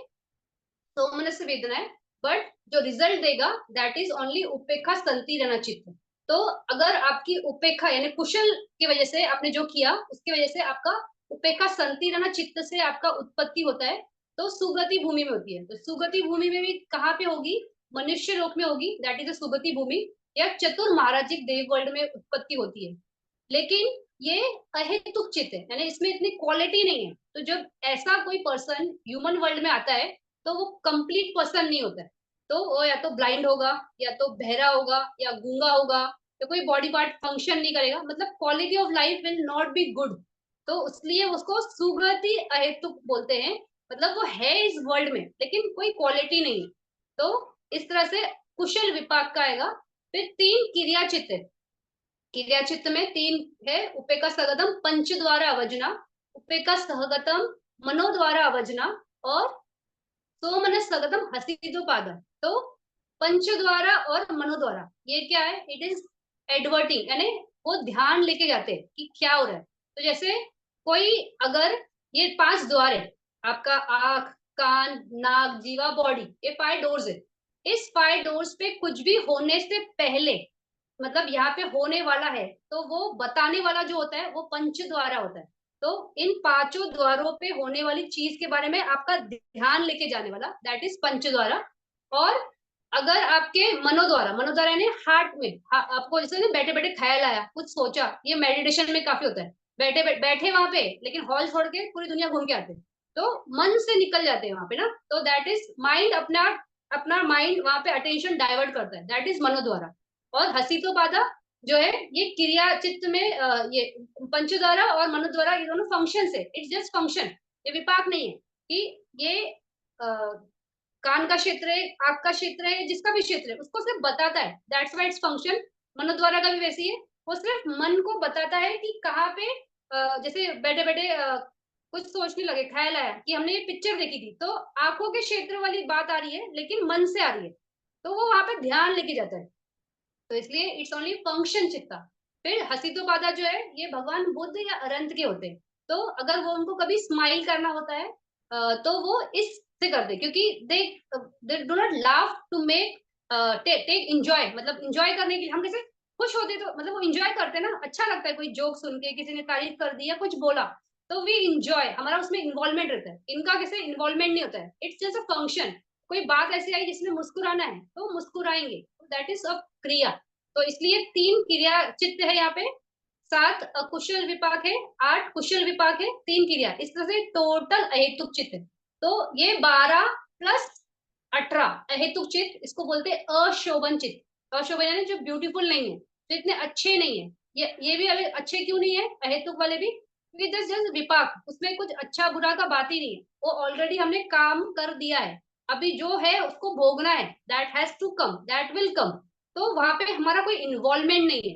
सोमनस वेदना है, बट जो रिजल्ट देगा दैट इज ओनली उपेक्षा संतीरण चित्त। तो अगर आपकी उपेक्षा यानी कुशल की वजह से आपने जो किया, उसकी वजह से आपका उपेक्षा संतीरण चित्त से आपका उत्पत्ति होता है, तो सुगति भूमि में होती है। तो सुगति भूमि में भी कहाँ पे होगी, मनुष्य लोक में होगी, दैट इज अ सुगति भूमि, या चतुर महाराजिक देव वर्ल्ड में उत्पत्ति होती है। लेकिन ये अहेतुक चित्त है, यानी इसमें इतनी क्वालिटी नहीं है। तो जब ऐसा कोई पर्सन ह्यूमन वर्ल्ड में आता है, तो वो कंप्लीट पर्सन नहीं होता है। तो वो या तो ब्लाइंड होगा, या तो बहरा होगा, या गूंगा होगा, या कोई बॉडी पार्ट फंक्शन नहीं करेगा, मतलब quality of life will not be good. तो इसलिए उसको सुगति अहेतुक बोलते हैं, मतलब वो है इस वर्ल्ड में लेकिन कोई क्वालिटी नहीं है। तो इस तरह से कुशल विपाक का आएगा। फिर तीन क्रिया चित्त है, क्रिया चित्त में तीन है, उपेक्षा सगतम पंच द्वारा अवजना, उपेक्षा सहगतम मनो द्वारा अवजना, और सोमनस सगतम हसिदुपाद। तो पंच द्वारा और मनो द्वारा ये क्या है, इट इज एडवर्टिंग, यानी वो ध्यान लेके जाते हैं कि क्या हो रहा है। तो जैसे कोई अगर ये पांच द्वार है, आपका आंख, कान, नाक, जीवा, बॉडी, ये 5 डोर्स है। इस 5 डोर्स पे कुछ भी होने से पहले, मतलब यहाँ पे होने वाला है, तो वो बताने वाला जो होता है वो पंच द्वारा होता है। तो इन पांचों द्वारों पे होने वाली चीज के बारे में आपका ध्यान लेके जाने वाला, दैट इज पंच द्वारा। और अगर आपके मनोद्वारा, मनोद्वारा यानी हार्ट में, आपको जैसे ना बैठे बैठे ख्याल आया, कुछ सोचा, ये मेडिटेशन में काफी होता है। बैठे वहां पे, लेकिन हॉल छोड़ के पूरी दुनिया घूम के आते हैं, तो मन से निकल जाते हैं वहां पे ना, तो दैट इज माइंड अपना अपना माइंड वहां पे अटेंशन डाइवर्ट करता है, दैट इज मनोद्वारा। और हसीतोपादा जो है, ये क्रिया चित्त में ये पंचद्वारा और मनोद्वारा, ये दोनों फंक्शन है, इट्स जस्ट फंक्शन, ये विपाक नहीं है कि ये कान का क्षेत्र है, आंख का क्षेत्र है, जिसका भी क्षेत्र है उसको सिर्फ बताता है, दैट्स वाई इट्स फंक्शन। मनोद्वारा का भी वैसे ही है, वो सिर्फ मन को बताता है कि कहाँ पे जैसे बैठे बैठे कुछ सोचने लगे, ख्याल आया कि हमने ये पिक्चर देखी थी, तो आंखों के क्षेत्र वाली बात आ रही है लेकिन मन से आ रही है, तो वो वहां पे ध्यान लेके जाता है। तो इसलिए इट्स ओनली फंक्शन चित्ता। फिर हसीतोपादा जो है, ये भगवान बुद्ध या अरंत के होते हैं। तो अगर वो उनको कभी स्माइल करना होता है, तो वो इससे करते हैं, क्योंकि they do not laugh to make take enjoy, मतलब इंजॉय करने के लिए। हम कैसे खुश होते तो मतलब वो इंजॉय करते हैं ना, अच्छा लगता है कोई जोक सुन के, किसी ने तारीफ कर दी या कुछ बोला, तो वी इंजॉय, हमारा उसमें इन्वॉल्वमेंट रहता है। इनका कैसे इन्वॉल्वमेंट नहीं होता है, इट्स जस्ट अ फंक्शन। कोई बात ऐसी आई जिसमें मुस्कुराना है तो मुस्कुराएंगे, दैट इज अ क्रिया। तो इसलिए तीन क्रिया चित्त है यहाँ पे, 7 अकुशल विपाक है, 8 कुशल विपाक है, 3 क्रिया, इस तरह से टोटल अहेतुक चित्त है। तो ये 12 प्लस 18 अहेतुक चित्त, इसको बोलते हैं अशोभन चित्त। अशोभन यानी जो ब्यूटीफुल नहीं है, जो इतने अच्छे नहीं है। ये भी अच्छे क्यों नहीं है अहेतुक वाले भी, क्योंकि जस्ट जस्ट विपाक, उसमें कुछ अच्छा बुरा का बात ही नहीं है, वो ऑलरेडी हमने काम कर दिया है, अभी जो है उसको भोगना है, that has to come, that will come. तो वहां पे हमारा कोई इन्वॉल्वमेंट नहीं है।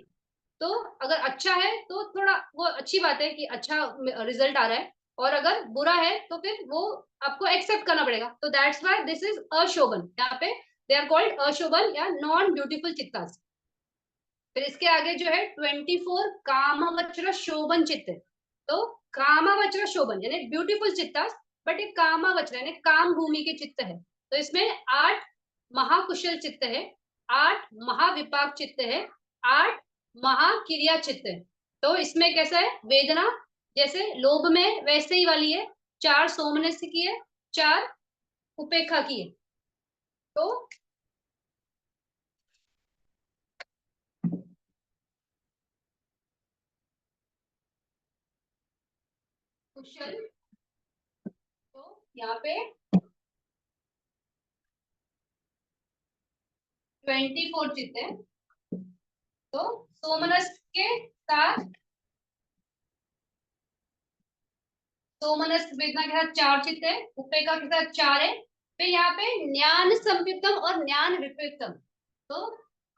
तो अगर अच्छा है तो थोड़ा वो अच्छी बात है कि अच्छा रिजल्ट आ रहा है, और अगर बुरा है तो फिर वो आपको एक्सेप्ट करना पड़ेगा। तो दैट्स व्हाई दिस इज अशोभन, यहाँ पे दे आर कॉल्ड अशोभन या नॉन ब्यूटीफुल चित्तास। फिर इसके आगे जो है 24 कामवचर शोभन चित्त। तो कामवचर शोभन यानी ब्यूटीफुल चित्ता, बट ये कामवचर यानी काम भूमि के चित्त है। तो इसमें 8 महाकुशल चित्त है, 8 महाविपाक चित्त है, 8 महाक्रिया चित्त है। तो इसमें कैसा है, वेदना जैसे लोभ में वैसे ही वाली है, 4 सोमनस्य की है, 4 उपेक्षा की है। तो कुशल, तो यहाँ पे 24 चित्त है। तो सोमनस के साथ, सोमनस वेदना के साथ 4 चित्त है, उपेक्षा के साथ 4 है। फिर यहाँ पे ज्ञान संयुक्तम और ज्ञान विपरीतम। तो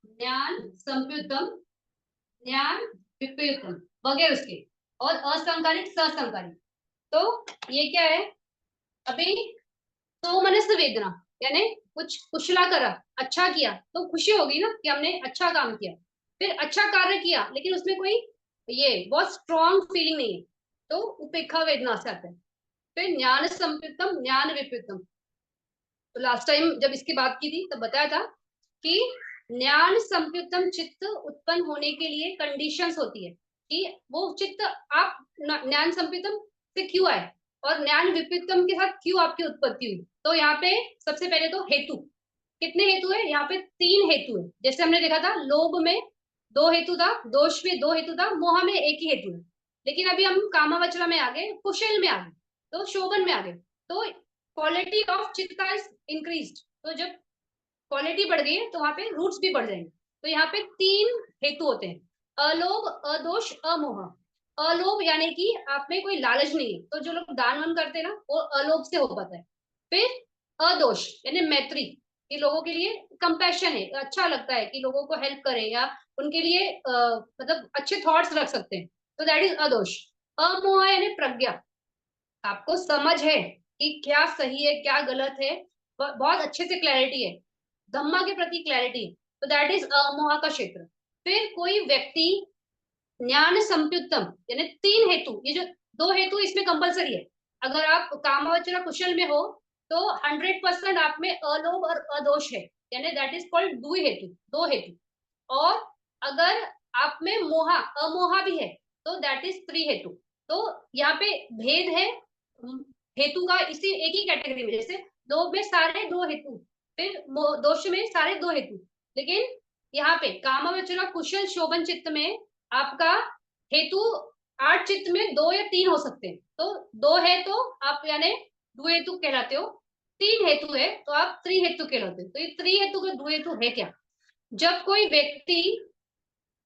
ज्ञान संयुक्तम, ज्ञान विपरीतम वगैरह उसके, और असंकारिक ससंकारिक। तो ये क्या है, अभी सोमनस वेदना यानी कुछ कुशला करा, अच्छा किया तो खुशी होगी ना कि हमने अच्छा काम किया। फिर अच्छा कार्य किया लेकिन उसमें कोई ये बहुत स्ट्रॉन्ग फीलिंग नहीं है, तो उपेक्षा वेदना से आता है। फिर ज्ञान संयुक्तम ज्ञान विपरीतम। तो लास्ट टाइम जब इसकी बात की थी तब बताया था कि ज्ञान संयुक्तम चित्त उत्पन्न होने के लिए कंडीशंस होती है कि वो चित्त आप ज्ञान संयुक्तम से क्यों आए और ज्ञान विपरीतम के साथ क्यों आपकी उत्पत्ति हुई। तो यहाँ पे सबसे पहले तो हेतु, कितने हेतु है, यहाँ पे 3 हेतु है। जैसे हमने देखा था लोभ में 2 हेतु था, दोष में 2 हेतु था, मोह में 1 ही हेतु है। लेकिन अभी हम कामावचरा में आ गए, कुशल में आ गए, तो शोभन में आ गए। तो क्वालिटी ऑफ चित्त इज इंक्रीज्ड। तो जब क्वालिटी बढ़ गई है तो वहां पे रूट्स भी बढ़ जाएंगे। तो यहाँ पे 3 हेतु होते हैं, अलोभ, अदोष, अमोह। अलोभ यानी कि आप में कोई लालच नहीं है, तो जो लोग दान वन करते हैं ना वो अलोभ से हो पाता है। फिर अदोष यानी मैत्री, कि लोगों के लिए कंपैशन है, अच्छा लगता है कि लोगों को हेल्प करें या उनके लिए मतलब अच्छे थॉट्स रख सकते हैं, तो दैट इज अदोष। अमोह यानी प्रज्ञा, आपको समझ है कि क्या सही है क्या गलत है, बहुत अच्छे से क्लैरिटी है, धम्मा के प्रति क्लैरिटी, तो दैट इज अमोह का क्षेत्र। फिर कोई व्यक्ति ज्ञान संयुक्तम यानी 3 हेतु, ये जो 2 हेतु इसमें कंपलसरी है। अगर आप कामावचरा कुशल में हो तो 100% आप में अलोभ और अदोष है, यानी दैट इज कॉल्ड द्वि हेतु, 2 हेतु। और अगर आप में मोहा अमोहा भी है तो दैट इज 3 हेतु। तो यहाँ पे भेद है हेतु का, इसी एक ही कैटेगरी में, जैसे लोभ में सारे 2 हेतु, फिर दोष में सारे 2 हेतु। लेकिन यहाँ पे कामावचरा कुशल शोभन चित्त में आपका हेतु 8 चित्त में 2 या 3 हो सकते हैं। तो 2 है तो आप यानी द्विहेतु कहलाते हो, 3 हेतु है तो आप त्रिहेतु कहलाते हो। तो ये त्रिहेतु का द्विहेतु है क्या, जब कोई व्यक्ति,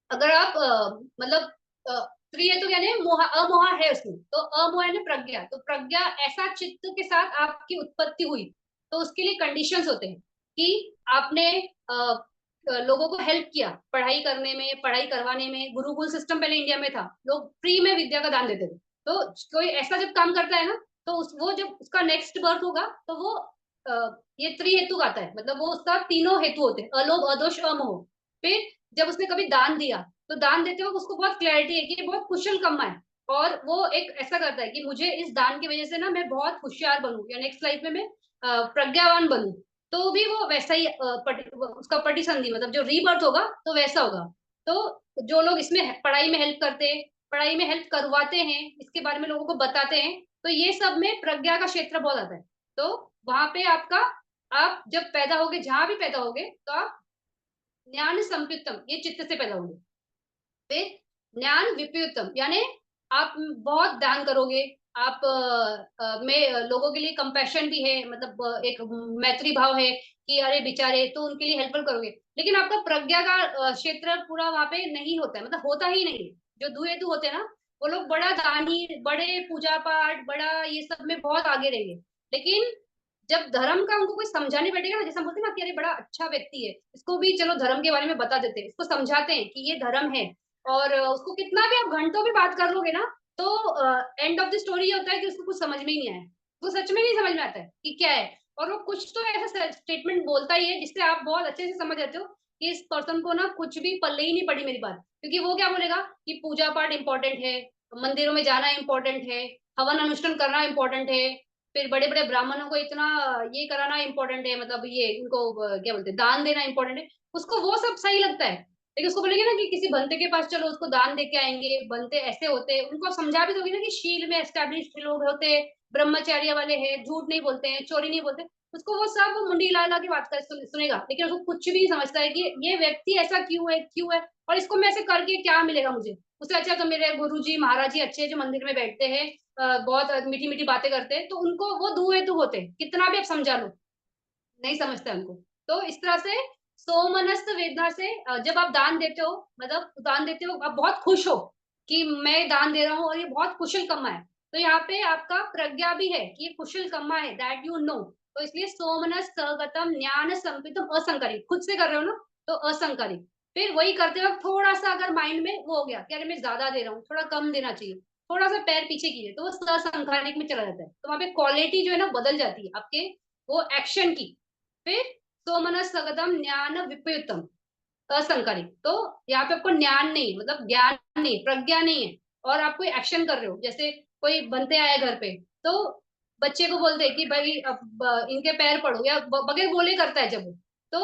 अगर आप मतलब त्रिहेतु यानी मोहा अमोहा है उसमें, तो अमोहा यानी प्रज्ञा, तो प्रज्ञा ऐसा चित्त के साथ आपकी उत्पत्ति हुई, तो उसके लिए कंडीशंस होते हैं कि आपने लोगों को हेल्प किया पढ़ाई करने में, पढ़ाई करवाने में। गुरुकुल सिस्टम पहले इंडिया में था, लोग फ्री में विद्या का दान देते थे। तो कोई ऐसा जब काम करता है ना, तो वो जब उसका नेक्स्ट बर्थ होगा तो वो ये त्रिहेतु आता है, मतलब वो उसका तीनों हेतु होते हैं, अलोभ, अदोष, अमोह। फिर जब उसने कभी दान दिया तो दान देते वक्त उसको बहुत क्लैरिटी है कि ये बहुत कुशल कम्मा है, और वो एक ऐसा करता है कि मुझे इस दान की वजह से ना मैं बहुत होशियार बनूं या नेक्स्ट लाइफ में मैं प्रज्ञावान बनूं। तो भी वो वैसा ही उसका पटिसंधि मतलब जो रीबर्थ होगा तो वैसा होगा। तो जो लोग इसमें पढ़ाई में हेल्प करते हैं, पढ़ाई में हेल्प करवाते हैं, इसके बारे में लोगों को बताते हैं, तो ये सब में प्रज्ञा का क्षेत्र बहुत आता है। तो वहां पे आपका, आप जब पैदा होगे, जहां भी पैदा होगे, तो आप ज्ञान संयुक्तम ये चित्त से पैदा होंगे। फिर ज्ञान विपरीतम यानी आप बहुत दान करोगे, आप में लोगों के लिए कंपैशन भी है, मतलब एक मैत्री भाव है कि अरे बेचारे, तो उनके लिए हेल्पफुल करोगे। लेकिन आपका प्रज्ञा का क्षेत्र पूरा वहां पे नहीं होता है, मतलब होता ही नहीं है। जो दुहेतु होते हैं ना, वो लोग बड़ा दानी, बड़े पूजा पाठ, बड़ा ये सब में बहुत आगे रहेंगे। लेकिन जब धर्म का उनको कोई समझाने बैठेगा ना, जैसे हम बोलते हैं ना कि अरे बड़ा अच्छा व्यक्ति है, इसको भी चलो धर्म के बारे में बता देते हैं, इसको समझाते हैं कि ये धर्म है, और उसको कितना भी आप घंटों भी बात कर लोगे ना, तो एंड ऑफ द स्टोरी ये होता है कि उसको कुछ समझ में ही नहीं आया, वो सच में नहीं समझ में आता है कि क्या है। और वो कुछ तो ऐसा स्टेटमेंट बोलता ही है जिससे आप बहुत अच्छे से समझ जाते हो कि इस पर्सन को ना कुछ भी पल्ले ही नहीं पड़ी मेरी बात, क्योंकि वो क्या बोलेगा कि पूजा पाठ इंपॉर्टेंट है, मंदिरों में जाना इंपॉर्टेंट है, हवन अनुष्ठान करना इंपॉर्टेंट है, फिर बड़े बड़े ब्राह्मणों को इतना ये कराना इंपॉर्टेंट है, मतलब ये उनको क्या बोलते हैं, दान देना इंपॉर्टेंट है। उसको वो सब सही लगता है, लेकिन उसको बोलेंगे ना कि किसी बनते के पास चलो उसको दान दे के आएंगे, बनते ऐसे होते हैं, उनको आप समझा भी दोगे ना कि शील में एस्टेब्लिश लोग होते हैं, ब्रह्मचर्य वाले हैं, झूठ नहीं बोलते हैं, चोरी नहीं बोलते, उसको वो सब मुंडी हिला हिला के बात कर सुनेगा, लेकिन उसको कुछ भी नहीं समझता है कि ये व्यक्ति ऐसा क्यों है, और इसको मैं ऐसे करके क्या मिलेगा मुझे। उससे अच्छा तो मेरे गुरु जी महाराज जी अच्छे जो मंदिर में बैठते हैं, बहुत मीठी मीठी बातें करते हैं, तो उनको वो दू हेतु होते हैं, कितना भी आप समझा लो नहीं समझते हमको। तो इस तरह से सोमनस्थ वेदना से जब आप दान देते हो, मतलब दान देते हो आप बहुत खुश हो कि मैं दान दे रहा हूँ और ये बहुत कुशल कम्मा है, तो यहाँ पे आपका प्रज्ञा भी है कि ये कुशल कम्मा है, दैट यू नो। तो इसलिए सोमनस सगतम ज्ञान संपितम असंकारिक, खुद से कर रहे हो ना, तो असंकारिक। फिर वही करते वक्त थोड़ा सा अगर माइंड में वो हो गया कि अरे मैं ज्यादा दे रहा हूँ, थोड़ा कम देना चाहिए, थोड़ा सा पैर पीछे कीजिए, तो वो ससंकारिक में चला जाता है, तो वहां पे क्वालिटी जो है ना बदल जाती है आपके वो एक्शन की। फिर सोमनसगतम ज्ञान विपयुतम असंकारिक, तो यहाँ पे आपको ज्ञान नहीं, मतलब ज्ञान नहीं, प्रज्ञा नहीं है, और आप कोई एक्शन कर रहे हो, जैसे कोई बनते आए घर पे, तो बच्चे को बोलते हैं कि भाई अब इनके पैर पड़ो, या बगैर बोले करता है जब वो, तो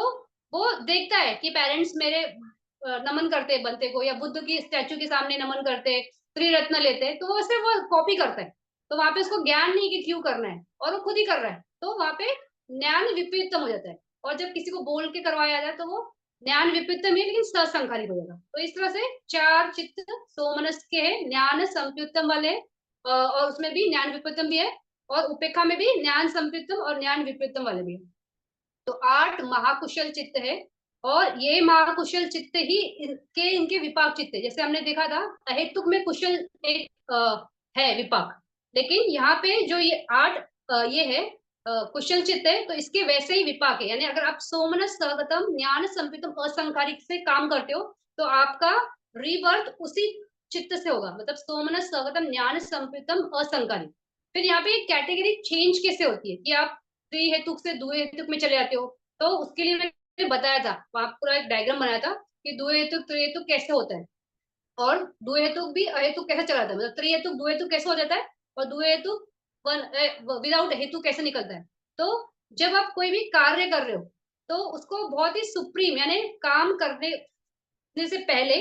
वो देखता है कि पेरेंट्स मेरे नमन करते हैं बनते को, या बुद्ध की स्टैचू के सामने नमन करते हैं, त्रिरत्न लेते हैं, तो वो सिर्फ वो कॉपी करता है, तो वहां पे उसको ज्ञान नहीं कि क्यों करना है, और वो खुद ही कर रहा है, तो वहां पे ज्ञान विपरीतम हो जाता है। और जब किसी को बोल के करवाया जाए तो वो ज्ञान विपरीतम है, लेकिन ससंकारिक हो जाएगा। तो इस तरह से चार चित्त सोमनस के हैं, ज्ञान संप्युत्तम वाले हैं, और उसमें भी ज्ञान विपरीतम भी है, और उपेक्षा में भी ज्ञान संप्युत्तम और ज्ञान विपरीतम वाले भी है। तो 8 महाकुशल चित्त है, और ये महाकुशल चित्त ही इनके विपाक चित्त है, जैसे हमने देखा था अहेतुक में कुशल एक है विपाक, लेकिन यहाँ पे जो ये 8 ये है कुशल चित्त है, तो इसके वैसे ही विपाक है, यानी अगर आप सोमनस सहगतम ज्ञान संपितम असंकारिक से काम करते हो, तो आपका रीबर्थ उसी चित्त से होगा, मतलब सोमनस सहगतम ज्ञान संपितम असंकारिक। फिर यहाँ पे कैटेगरी चेंज कैसे होती है कि आप त्रि हेतुक से द्वि हेतुक में चले जाते हो, तो उसके लिए मैंने बताया था, वहां पूरा एक डायग्राम बनाया था कि द्वि हेतुक त्रि हेतुक कैसे होता है, और द्वि हेतुक भी अहेतुक कैसे चला जाता है, मतलब त्रि हेतुक द्वि हेतुक कैसे हो जाता है, और द्वि हेतुक वन विदाउट हेतु कैसे निकलता है। तो जब आप कोई भी कार्य कर रहे हो, तो उसको बहुत ही सुप्रीम, यानी काम करने से पहले,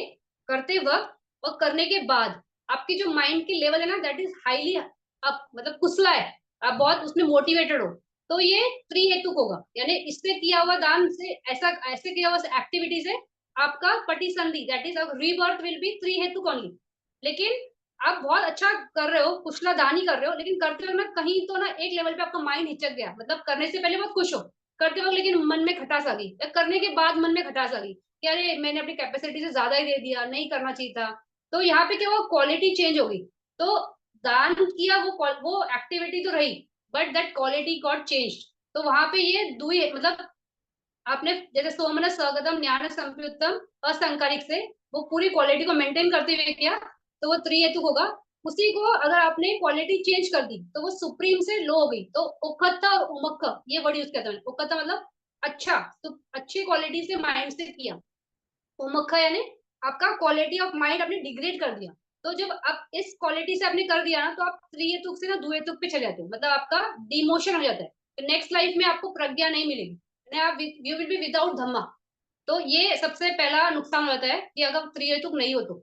करते वक्त और करने के बाद आपकी जो माइंड की लेवल है ना, दैट इज हाईली अप, मतलब कुशला है, आप बहुत उसमें मोटिवेटेड हो, तो ये त्रिहेतुक होगा, यानी इससे किया हुआ दान से, ऐसा ऐसे किया हुआ एक्टिविटी से आपका पटिसंधि, that is rebirth will be त्रिहेतुक ओनली। लेकिन आप बहुत अच्छा कर रहे हो, कुशला दान ही कर रहे हो, लेकिन करते वक्त ना कहीं तो ना एक लेवल पे आपका माइंड हिचक गया, मतलब करने से पहले बहुत खुश हो, करते वक्त लेकिन मन में खटास आ गई, या करने के बाद मन में खटास आ गई कि अरे मैंने अपनी कैपेसिटी से ज्यादा ही दे दिया, नहीं करना चाहिए था। तो यहाँ पे क्या हुआ, क्वालिटी चेंज हो गई। तो दान किया वो एक्टिविटी तो रही, but that quality got change. तो वहां पे ये दुई, मतलब आपने जैसे सोमन स्वगतम ज्ञान संप्युत्तम असंकारिक से वो पूरी क्वालिटी को मेंटेन करते हुए किया, तो वो त्रिहेतुक होगा। उसी को अगर आपने क्वालिटी चेंज कर दी, तो वो सुप्रीम से लो हो गई, तो उखत्ता और उमक्ख ये वर्ड यूज करते हैं। उखत्ता मतलब अच्छा, तो अच्छी क्वालिटी से माइंड से किया, उमक्खा यानी आपका क्वालिटी ऑफ माइंड आपने डिग्रेड कर दिया। तो जब आप इस क्वालिटी से आपने कर दिया ना, तो आप त्रिहेतुक से ना द्विहेतुक पे चले जाते हो, मतलब आपका डिमोशन हो जाता है, तो नेक्स्ट लाइफ में आपको प्रज्ञा नहीं मिलेगी, यानी आप यू विल बी विदाउट धम्मा। तो ये सबसे पहला नुकसान होता है कि अगर त्रिहेतुक नहीं हो तो।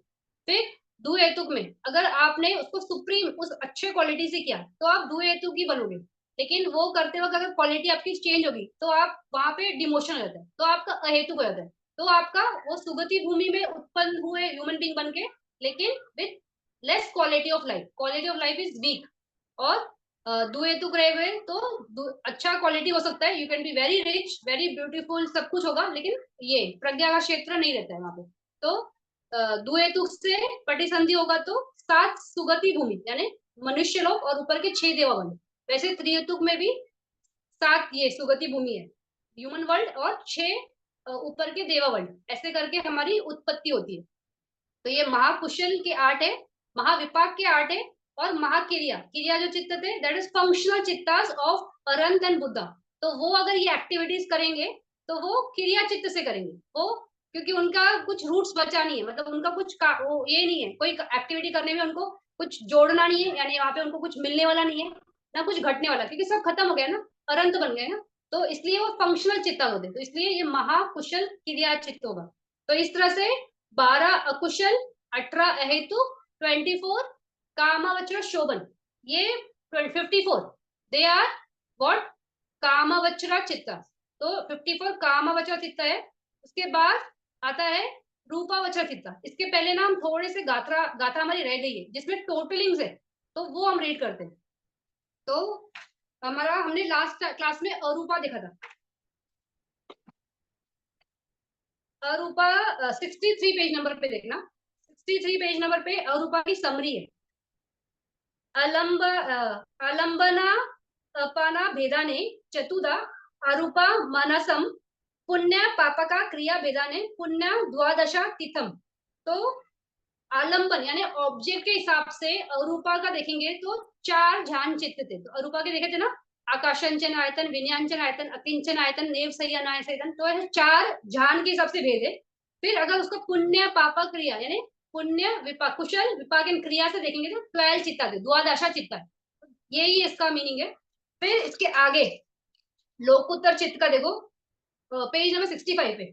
फिर द्विहेतुक में अगर आपने उसको सुप्रीम उस अच्छे क्वालिटी से किया, तो आप द्विहेतुक ही बनोगे, लेकिन वो करते वक्त अगर क्वालिटी आपकी चेंज होगी, तो आप वहां पे डिमोशन हो जाता है, तो आपका अहेतुक हो जाता है, तो आपका वो सुगति भूमि में उत्पन्न हुए ह्यूमन बींग बन के, लेकिन with less quality of life is weak. और दुहेतुक रहे हुए तो अच्छा क्वालिटी हो सकता है, you can be very rich very beautiful, सब कुछ होगा, लेकिन ये प्रज्ञा का क्षेत्र नहीं रहता है वहां पे। तो दुहेतुक से पटिसंधि होगा तो 7 सुगति भूमि, यानी मनुष्य लोग और ऊपर के 6 देवागण। वैसे त्रिहेतुक में भी 7 ये सुगति भूमि है, ह्यूमन वर्ल्ड और 6 ऊपर के देवा वर्ल्ड, ऐसे करके हमारी उत्पत्ति होती है। तो ये महाकुशल के 8 है, महाविपाक के 8 है, और महाक्रिया क्रिया जो चित्त थे, दैट इज फंक्शनल चित्तास ऑफ अरंत एंड बुद्धा। तो वो अगर ये एक्टिविटीज करेंगे, तो वो क्रिया चित्त से करेंगे वो, क्योंकि उनका कुछ रूट्स बचा नहीं है, मतलब उनका कुछ वो ये नहीं है, कोई एक्टिविटी करने में उनको कुछ जोड़ना नहीं है, यानी वहां पे उनको कुछ मिलने वाला नहीं है ना कुछ घटने वाला, क्योंकि सब खत्म हो गया ना, अनंत बन गए ना, तो इसलिए वो फंक्शनल चित्त होते हैं, तो इसलिए ये महाकुशल क्रिया चित्त होगा। तो इस तरह से 12 अकुशल, 18 अहेतु, 24 कामावचर शोभन, ये 54 दे आर व्हाट, कामावचरा चित्त। तो 54 कामावचरा चित्त है। उसके बाद आता है रूपावचर चित्त। इसके पहले ना हम थोड़े से गाथा गाथा हमारी रह गई है जिसमें टोटलिंग्स है, तो वो हम रीड करते हैं। तो हमारा हमने लास्ट क्लास में अरूपा देखा था। अरूपा 63 पेज नंबर पे देखना, 63 पेज नंबर पे अरूपा की समरी है। अलंबना अपाना भेदाने चतुदा अरूपा मनसम पुण्य पापका क्रिया भेदाने पुण्य द्वादशा तिथम। तो आलंबन यानी ऑब्जेक्ट के हिसाब से अरूपा का देखेंगे तो 4 ध्यान चित्त थे। तो अरूपा के देखे थे ना, आकाशंचन आयतन, विनयांचन आयतन, अकिंचन आयतन, नेव सैयन आयतन, तो ऐसे 4 ध्यान के हिसाब से भेद है। फिर अगर उसको पुण्य पापा क्रिया यानी पुण्य विपाक कुशल विपाक इन क्रिया से देखेंगे तो 12 चित्ता थे, द्वादशा चित्ता, यही इसका मीनिंग है। फिर इसके आगे लोकोत्तर चित्त का देखो, पेज नंबर 65 पे,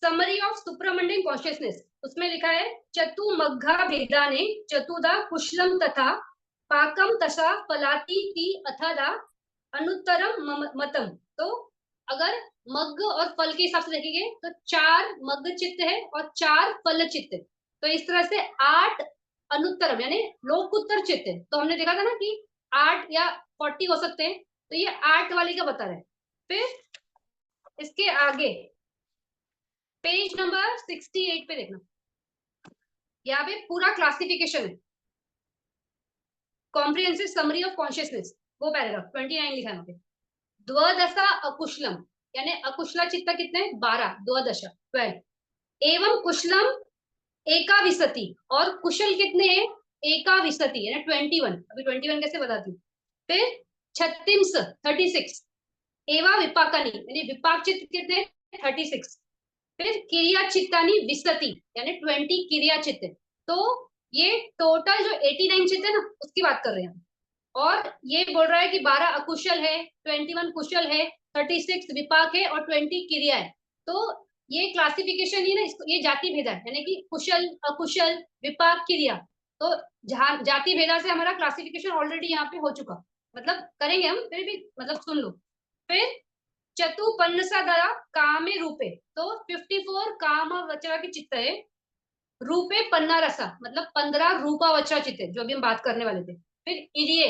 समरी ऑफ सुप्रामंडल कॉन्शियसनेस, उसमें लिखा है चतुमग्घा भेदाने चतुदा कुशलम तथा पाकम तथा फलाती की अथादा अनुत्तरम मतम। तो अगर मग्घ और फल के हिसाब से देखेंगे तो 4 मग्घ चित्त है और 4 फल चित्त है, तो इस तरह से 8 अनुत्तरम यानी लोकोत्तर चित्त है। तो हमने देखा था ना कि 8 या 40 हो सकते हैं, तो ये 8 वाली का बता रहे हैं। फिर इसके आगे पेज नंबर 68 पे देखना, यहाँ पे पूरा क्लासिफिकेशन है, कॉम्प्रिहेंसिव समरी ऑफ कॉन्शियसनेस, वो पैराग्राफ 29 लिखा है। द्वदशा अकुशलम यानी अकुशला चित्त कितने, 12, द्वदशा 12, एवं कुशलम एकाविशति, और कुशल कितने हैं, एकाविशति यानी 21, अभी 21 कैसे बताती हूँ। फिर 36 36, एवं विपाकनी यानी विपाक चित्त कितने, 36। फिर क्रिया चित्तानी विसति यानी 20 क्रिया चित्त। तो ये टोटल जो 89 चित्त है ना उसकी बात कर रहे हैं, और ये बोल रहा है कि 12 अकुशल है, 21 कुशल है, 36 विपाक है और 20 क्रिया है। तो ये क्लासिफिकेशन ही ना, ये जाति भेदा है, यानी कि कुशल अकुशल विपाक क्रिया। तो जाति भेदा से हमारा क्लासिफिकेशन ऑलरेडी यहाँ पे हो चुका, मतलब करेंगे हम, फिर भी मतलब सुन लो। फिर चतुपन्न सदा कामे रूपे, तो 54 काम वचरा की चित्त है, रूपे पन्ना रसा मतलब 15 रूपा वचरा चित्त है जो अभी हम बात करने वाले थे। फिर इरिये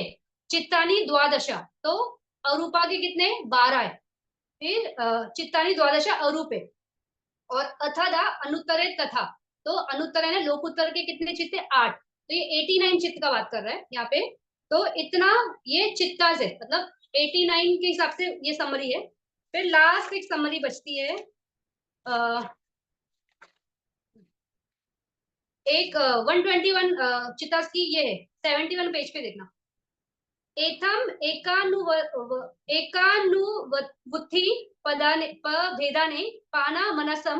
चित्तानी द्वादशा, तो अरूपा के कितने, 12 है। फिर चित्तानी द्वादशा अरूपे, और अथादा अनुत्तरे तथा, तो अनुत्तर है ना लोकोत्तर के कितने चित्त है, 8। तो ये 89 चित्त का बात कर रहा है यहाँ पे। तो इतना ये चित्ता से मतलब 89 के हिसाब से ये समरी है। फिर लास्ट एक समरी बचती है, एक 121 चित्तास की, ये है 71 पेज पे देखना। एथम एकानुवुत्थि पदाने भेदाने पाना मनसम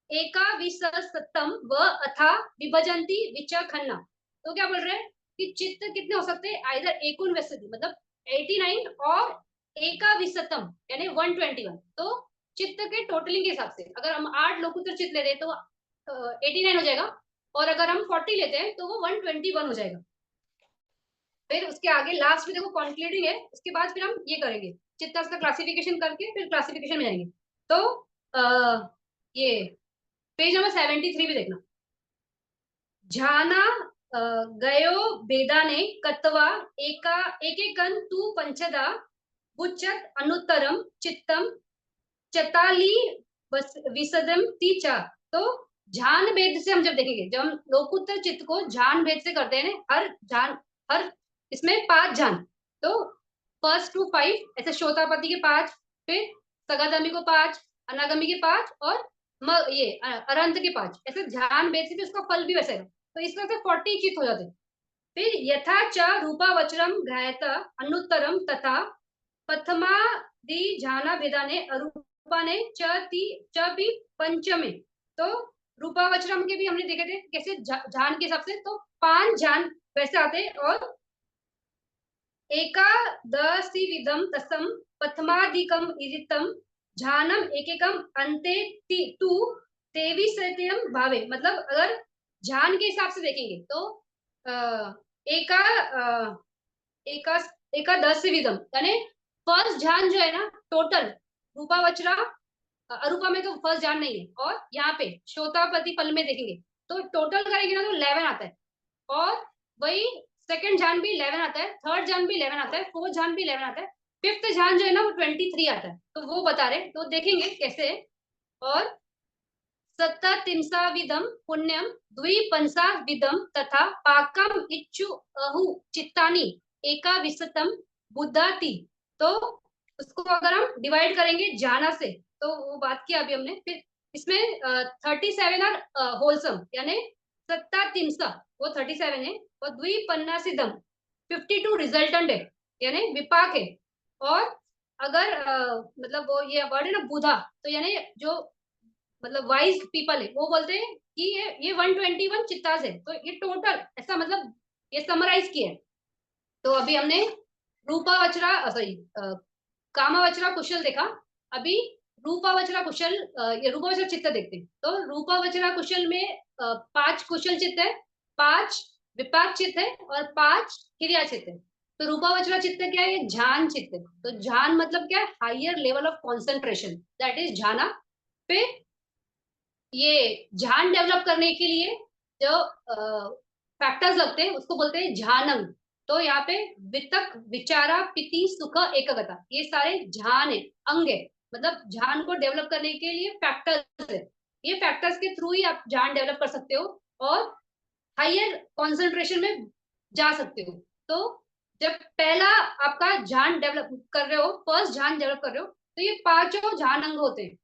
एका विसस्तम व अथा विभजंती विचखन्ना। तो क्या बोल रहे हैं कि चित्त कितने हो सकते हैं, आइदर एकुन व्यस्ति मतलब 89 और एका विसतम यानी 121। तो चित्त के टोटलिंग के हिसाब से अगर हम 8 लोकोत्तर चित्त ले रहे हैं तो 89 हो जाएगा, और अगर हम 40 लेते हैं तो वो 121 हो जाएगा। फिर उसके आगे लास्ट में देखो कॉन्क्लूडिंग है, उसके बाद फिर हम ये करेंगे चित्त का क्लासिफिकेशन करके फिर क्लासिफिकेशन में जाएंगे। तो ये पेज नंबर 73 भी देखना, झाना गयो बेदाने कत्वा एका एकेकन तू पंचदा बुच्चत अनुत्तरम चित्तम चताली विसदम तीचा। तो झान भेद से हम जब देखेंगे, जब हम लोकोत्तर चित्त को झान भेद से करते हैं ना, हर इसमें 5 झान, तो फर्स्ट टू 5 ऐसे श्रोतापति के 5, फिर सगादमी को 5, अनागमी के 5 और ये अरंत के 5, ऐसे ध्यान भेद से भी उसका फल भी वैसे है। तो इस तरह से 40 चित्त हो जाते हैं। फिर यथा च रूपा वचरम गायता अनुत्तरम तथा प्रथमा दी झाना भेदाने रूपाने च ती च पी पंचमे। तो रूपावचरम के भी हमने देखे थे कैसे झान के हिसाब से, तो 5 झान वैसे आते हैं। और एकादशी विधम तसम प्रथमाधिकम इदितम झानम एकेकम अंते तू तेविशतम भावे। मतलब अगर झान के हिसाब से देखेंगे तो एका एका एकादशी विधम यानी फर्स्ट झान जो है ना टोटल, रूपावचरा अरूपा में तो फर्स्ट जान नहीं है। और यहाँ पे श्रोतापति फल में देखेंगे तो टोटल करेंगे ना तो 11 आता है। और वही सेकंड जान भी 11 आता है, थर्ड जान भी 11 आता है, फोर्थ जान भी 11 आता है, फिफ्थ जान जो है ना वो 23 आता है। तो वो बता रहे, तो देखेंगे कैसे है। और सत्तातिंसा विधम पुण्यम द्विपंसा विधम तथा पाकम इच्छु अहु चित्तानी एकाविशतम बुद्धाति। तो उसको अगर हम डिवाइड करेंगे जाना से तो वो बात की अभी हमने। फिर इसमें 37 आर होलसम यानी सत्तातिंसा वो 37 है, और द्विपन्नासिदम 52 रिजल्टेंट है यानी विपाक है। और अगर मतलब वो ये वर्ड है ना बुधा, तो यानी जो मतलब वाइज पीपल है वो बोलते हैं कि ये 121 चित्ताज है। तो ये टोटल ऐसा मतलब ये समराइज किया है। तो अभी हमने रूपावचरा सॉरी कामावचरा कुशल देखा। अभी रूपावचरा कुशल ये रूपावचरा चित्त देखते हैं। तो रूपावचरा कुशल में 5 कुशल चित्त है, 5 विपाक चित्त है और 5 क्रिया चित्त है। तो रूपावचरा चित्त क्या है? ध्यान चित्त है। तो ध्यान मतलब क्या है? Higher level of concentration, that is dhyana. फिर ये ध्यान डेवलप करने के लिए जो फैक्टर्स लगते हैं उसको बोलते हैं ध्यानम। तो यहाँ पे वितक विचारा पिति सुख एकाग्रता ये सारे ध्यान है, अंग है। मतलब ध्यान को डेवलप करने के लिए फैक्टर्स है। ये फैक्टर्स के थ्रू ही आप ध्यान डेवलप कर सकते हो और हायर कॉन्सेंट्रेशन में जा सकते हो। तो जब पहला आपका ध्यान डेवलप कर रहे हो, फर्स्ट ध्यान डेवलप कर रहे हो, तो ये पांचों ध्यान अंग होते हैं।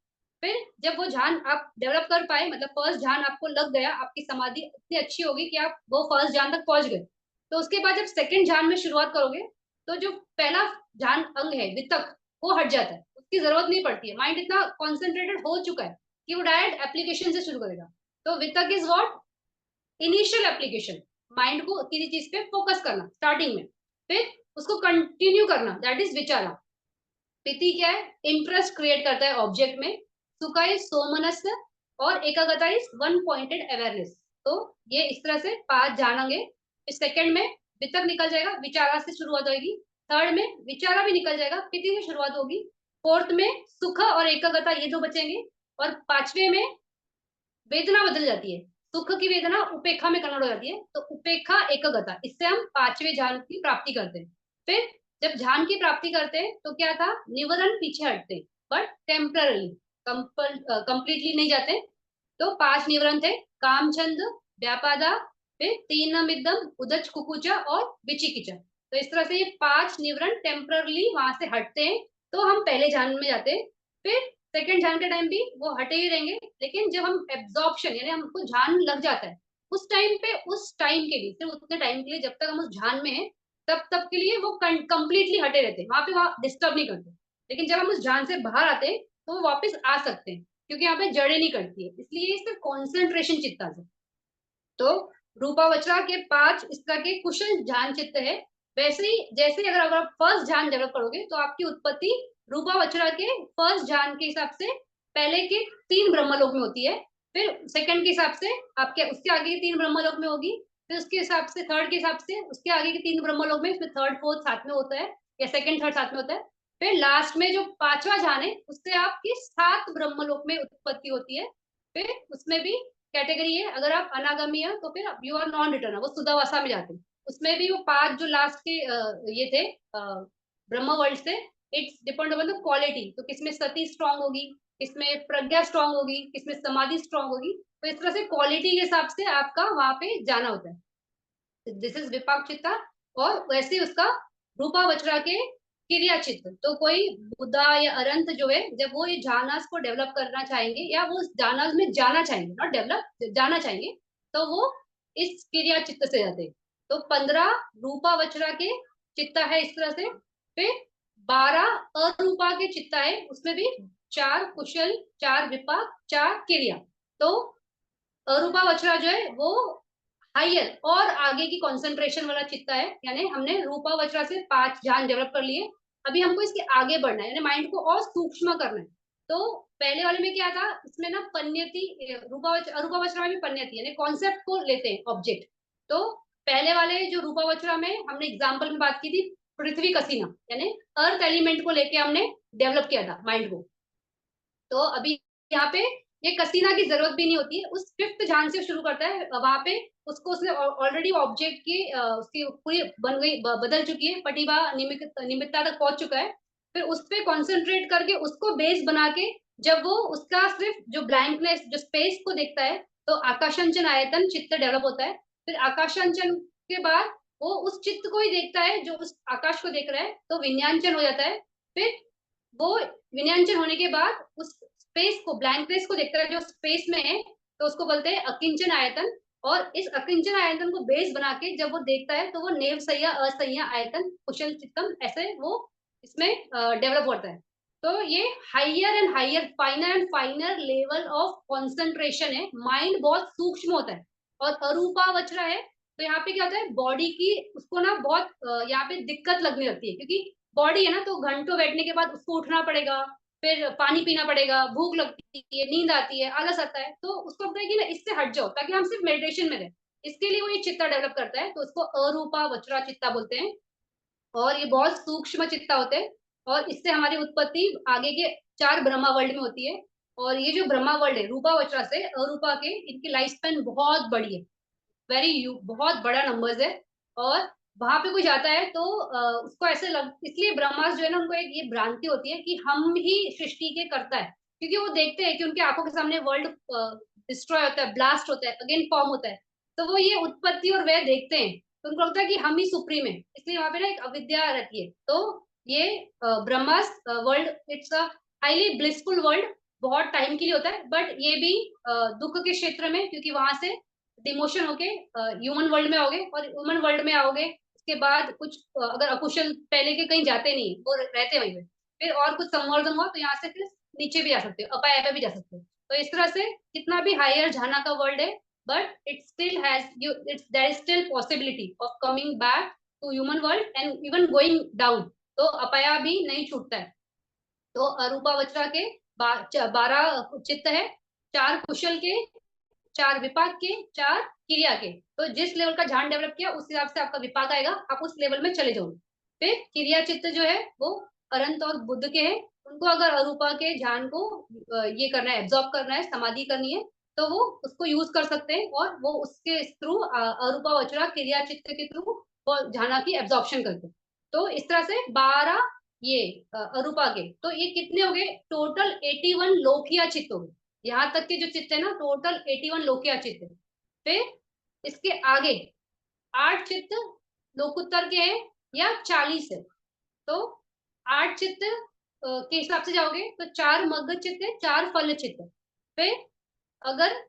फिर जब वो ध्यान आप डेवलप कर पाए, मतलब फर्स्ट ध्यान आपको लग गया, आपकी समाधि इतनी अच्छी होगी कि आप वो फर्स्ट ध्यान तक पहुंच गए, तो उसके बाद जब सेकंड ध्यान में शुरुआत करोगे तो जो पहला ध्यान अंग है वितक वो हट जाता है, उसकी जरूरत नहीं पड़ती है। माइंड इतना कॉन्सेंट्रेटेड हो चुका है कि वो डायरेक्ट एप्लीकेशन से शुरू करेगा। तो वितक is what? Initial application, mind को किसी चीज पे फोकस करना स्टार्टिंग में, फिर उसको कंटिन्यू करना, दैट इज विचारा। प्रीति क्या है? इंटरेस्ट क्रिएट करता है ऑब्जेक्ट में। सुखा इज सोमनस्य और एकाग्रता इज वन पॉइंटेड अवेयरनेस। तो ये इस तरह से 5 जानेंगे। फिर सेकंड में वितक निकल जाएगा, विचारा से शुरुआत होगी। थर्ड में विचारा भी निकल जाएगा, प्रीति से शुरुआत होगी। फोर्थ में सुख और एकाग्रता ये दो बचेंगे। और पांचवे में वेदना बदल जाती है, सुख की वेदना उपेक्षा में कन्वर्ट हो जाती है। तो उपेक्षा एकाग्रता, इससे हम पांचवे ध्यान की प्राप्ति करते हैं। फिर जब ध्यान की प्राप्ति करते हैं तो क्या था? निवरण पीछे हटते हैं, बट टेम्पररी, कंप्लीटली नहीं जाते। तो 5 निवरण थे, कामचंद, व्यापादा, फिर तीन मिदम, उदच कुकुचा और विचिकिचा। तो इस तरह से ये 5 निवरण टेम्परली वहां से हटते हैं, तो हम पहले ध्यान में जाते हैं। फिर सेकंड ध्यान के टाइम भी वो हटे ही रहेंगे, लेकिन जब हम एब्जॉर्प्शन यानी हमको ध्यान लग जाता है उस टाइम पे, उस टाइम के लिए, सिर्फ उतने टाइम के लिए जब तक हम उस ध्यान में हैं, तब तब के लिए वो कंप्लीटली हटे रहते हैं, वहां पे वहां डिस्टर्ब नहीं करते। लेकिन जब हम उस ध्यान से बाहर आते हैं तो वो वापस आ सकते हैं, क्योंकि यहाँ पे जड़ें नहीं करती है, इसलिए इसमें कॉन्सेंट्रेशन चित्ता है। तो रूपावचरा के 5 इस तरह के कुशल ध्यान चित्त है। वैसे ही जैसे अगर अगर आप फर्स्ट ध्यान डेवलप करोगे तो आपकी उत्पत्ति रूपावचरा के फर्स्ट ध्यान के हिसाब से पहले के 3 ब्रह्मलोक में होती है। फिर सेकंड के हिसाब से आपके उसके आगे के 3 ब्रह्मलोक में होगी। फिर उसके हिसाब से थर्ड के हिसाब से उसके आगे के 3 ब्रह्मलोक में, फिर थर्ड फोर्थ साथ में होता है, या सेकंड थर्ड साथ में होता है। फिर लास्ट में जो 5वां ध्यान है उससे आपकी 7 ब्रह्मलोक में उत्पत्ति होती है। फिर उसमें भी कैटेगरी है, अगर आप अनागामी है तो फिर यू आर नॉन रिटर्न, वो सुदावासा में जाते हैं। उसमें भी वो 5 जो लास्ट के ये थे ब्रह्म वर्ल्ड से, it's depend upon the quality. तो किसमें सती स्ट्रांग होगी, किसमें प्रज्ञा स्ट्रांग होगी, किसमें समाधि स्ट्रांग होगी। तो इस तरह से क्वालिटी के हिसाब से आपका वहां पे जाना होता है। दिस इज विपाक चित्ता। और वैसे ही उसका रूपावचरा के क्रिया चित्त। तो कोई बुद्धा या अरंत जो है, जब वो ये जानास को डेवलप करना चाहेंगे या वो जानास में जाना चाहेंगे, नॉट डेवलप, जाना चाहेंगे, तो वो इस क्रिया चित्त से जाते हैं। तो 15 रूपावचरा के चित्ता है इस तरह से। फिर 12 अरूपा के चित्ता है, उसमें भी चार कुशल, चार विपाक, चार क्रिया। तो अरूपा वचरा जो है वो हाइयर और आगे की कंसंट्रेशन वाला चित्त है, यानी हमने रूपा वचरा से 5 ध्यान डेवलप कर लिए। अभी हमको इसके आगे बढ़ना है, यानी माइंड को और सूक्ष्म करना है। तो पहले वाले में क्या था, इसमें ना पन्यति, अरूपा वचरा में भी पन्यति यानी कॉन्सेप्ट को लेते हैं, ऑब्जेक्ट। तो पहले वाले जो रूपा वचरा में हमने एग्जाम्पल में बात की थी, पृथ्वी कसीना यानी अर्थ एलिमेंट को लेके हमने डेवलप किया था माइंड को। तो अभी यहाँ पे ये कसीना की जरूरत भी नहीं होती है, उस फिफ्थ ध्यान से शुरू करता है। वहां पे उसको उसने ऑलरेडी ऑब्जेक्ट की उसकी पूरी बन गई, बदल चुकी है, पटिवा निमित्ता तक पहुंच चुका है। फिर उस पर कॉन्सेंट्रेट करके उसको बेस बना के जब वो उसका सिर्फ जो ब्लैंकनेस, जो स्पेस को देखता है, तो आकाशांचन आयतन चित्त डेवलप होता है। फिर आकाशांचन के बाद वो उस चित्त को ही देखता है जो उस आकाश को देख रहा है, तो विज्ञानचन हो जाता है। फिर वो विनयांचन होने के बाद उस स्पेस को, ब्लैंक स्पेस को देखता है जो स्पेस में है, तो उसको बोलते हैं अकिंचन आयतन। और इस अकिंचन आयतन को बेस बना के जब वो देखता है, तो वो नेव सैया, असैया आयतन, कुशल चित्तम, ऐसे वो इसमें डेवलप होता है। तो ये higher and higher, फाइनर and फाइनर level of concentration है। माइंड बहुत सूक्ष्म होता है। और अरूपा वचरा है, तो यहाँ पे क्या होता है, बॉडी की उसको ना बहुत यहाँ पे दिक्कत लगने लगती है, क्योंकि बॉडी है ना, तो घंटों बैठने के बाद उसको उठना पड़ेगा, फिर पानी पीना पड़ेगा, भूख लगती है, नींद आती है, आलस आता है, तो उसको लगता है कि ना इससे हट जाओ ताकि हम सिर्फ मेडिटेशन में रहे। इसके लिए वो ये चित्ता डेवलप करता है, तो उसको अरूपा वचरा चित्ता बोलते हैं। और ये बहुत सूक्ष्म चित्ता होते हैं। और इससे हमारी उत्पत्ति आगे के 4 ब्रह्मा वर्ल्ड में होती है। और ये जो ब्रह्मा वर्ल्ड है, रूपा वचरा से अरूपा के, इनकी लाइफ स्पेन बहुत बड़ी है, बहुत बड़ा नंबर्स है। और वहां पे कोई जाता है तो उसको ऐसे लग, इसलिए ब्रह्मास जो है ना, उनको एक ये भ्रांति होती है कि हम ही सृष्टि के करता है, क्योंकि वो देखते हैं कि उनकी आंखों के सामने वर्ल्ड डिस्ट्रॉय होता है, ब्लास्ट होता है, अगेन फॉर्म होता है। तो वो ये उत्पत्ति और व्यय देखते हैं, तो उनको लगता है कि हम ही सुप्रीम है, इसलिए वहां पे ना एक अविद्या रहती है। तो ये ब्रह्मास world, it's a highly blissful world, बहुत टाइम के लिए होता है, बट ये भी दुख के क्षेत्र में, क्योंकि वहां से डिमोशन होके ह्यूमन वर्ल्ड में आओगे, और ह्यूमन वर्ल्ड में आओगे उसके बाद कुछ अगर अकुशल पहले के कहीं जाते नहीं वो रहते वहीं पे, फिर और कुछ संवर्धन हुआ तो यहाँ से फिर नीचे भी जा सकते हो, अपाय पे भी जा सकते हो। तो इस तरह से कितना भी हायर झाना का वर्ल्ड है, but it still has you, it's there is still possibility of coming back to human world and even going down. तो अपाया भी नहीं छूटता है। तो अरूपा वज्रा के 12 चित्त है, 4 कुशल के, 4 विपाक के, 4 क्रिया के। तो जिस लेवल का ध्यान डेवलप किया उस हिसाब से आपका विपाक आएगा, आप उस लेवल में चले जाओगे। फिर क्रिया चित्त जो है वो अनंत और बुद्ध के हैं। उनको अगर अरूपा के ध्यान को ये करना है, एब्जॉर्ब करना है, समाधि करनी है, तो वो उसको यूज कर सकते हैं, और वो उसके थ्रू अरूपा वज्रा क्रिया चित्त के थ्रू वो ध्यान की एब्जॉर्प्शन करते हैं। तो इस तरह से 12 ये अरूपा के, तो ये कितने हो गए टोटल, 81 लोकिया चित्त हो गए। यहाँ तक के जो चित्त है ना, टोटल 81 लोकिया चित्त है। फिर इसके आगे 8 चित्त लोकुत्तर के हैं, या 40 है। तो 8 चित्त के हिसाब से जाओगे तो 4 मग्ध चित्त है, 4 फल चित्त है। फिर अगर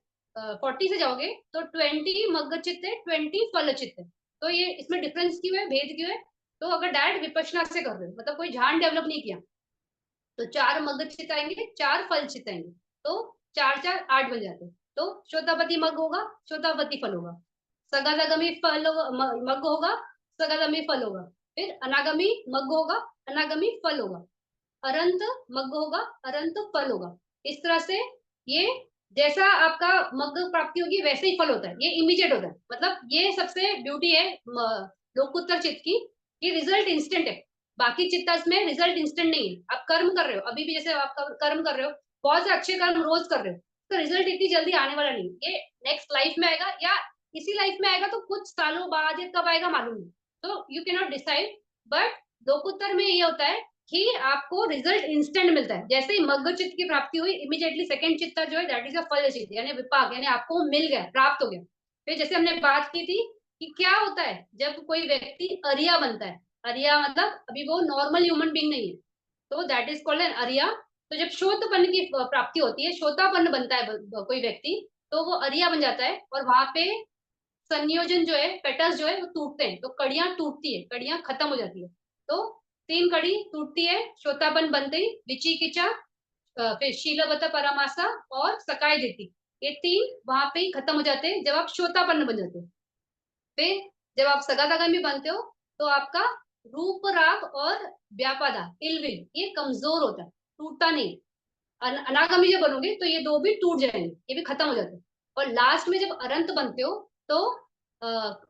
40 से जाओगे तो 20 मग्ध चित्त है, 20 फल चित्त है। तो ये इसमें डिफरेंस क्यों है, भेद क्यों है? तो अगर डायरेक्ट विपश्यना से कर रहे हो, मतलब कोई ध्यान डेवलप नहीं किया, तो 4 मग्ध चित्त आएंगे, 4 फल चित्त आएंगे, तो 4 4 8 बन जाते हैं। तो श्रोतापति मग्ग होगा, श्रोतापति फल होगा। सगागमी फल मग्ग होगा, सगागमी फल होगा। फिर अनागमी मग्ग होगा, अनागमी फल होगा। अरंत मग्ग होगा, अरंत फल होगा। इस तरह से ये जैसा आपका मग्ग प्राप्ति होगी वैसे ही फल होता है, ये इमीडिएट होता है। मतलब ये सबसे ब्यूटी है लोकोत्तर चित्त की, कि रिजल्ट इंस्टेंट है। बाकी चित्त में रिजल्ट इंस्टेंट नहीं है। आप कर्म कर रहे हो, अभी भी जैसे आप कर्म कर रहे हो, बहुत से अच्छे कर्म रोज कर रहे हो, तो रिजल्ट इतनी जल्दी आने वाला नहीं, ये नेक्स्ट लाइफ में आएगा, या इसी लाइफ में आएगा, तो कुछ सालों बाद, या कब आएगा मालूम नहीं। तो you can not decide. But लोकोत्तर में ये होता है कि आपको रिजल्ट इंस्टेंट मिलता है। जैसे ही मग्ध चित्त की प्राप्ति हुई, इमीडिएटली सेकंड चित्त जो है, दैट इज अ फल चित्त, यानी विपाक, यानी आपको मिल गया, प्राप्त हो गया। फिर जैसे हमने बात की थी कि क्या होता है जब कोई व्यक्ति अरिया बनता है। अरिया मतलब अभी वो नॉर्मल ह्यूमन बीइंग नहीं है, तो दैट इज कॉल्ड एन अरिया। तो जब शोधपन्न की प्राप्ति होती है, श्रोतापन्न बनता है कोई व्यक्ति, तो वो अरिया बन जाता है। और वहां पे संयोजन जो है, पेटल्स जो है वो टूटते हैं, तो कड़ियां टूटती है, कड़ियां खत्म हो जाती है। तो 3 कड़ी टूटती है श्रोतापन बनते ही, विचिकिचा, फिर शीलवत परमासा और सकाय देती, ये तीन वहां पे ही खत्म हो जाते हैं जब आप श्रोतापन्न बन जाते हो। फिर जब आप सगादागामी बनते हो तो आपका रूप राग और व्यापादा इलविल ये कमजोर होता है, टूटता नहीं। अनागामी जब बनोगे तो ये दो भी टूट जाएंगे, ये भी खत्म हो जाते हैं। और लास्ट में जब अरंत बनते हो तो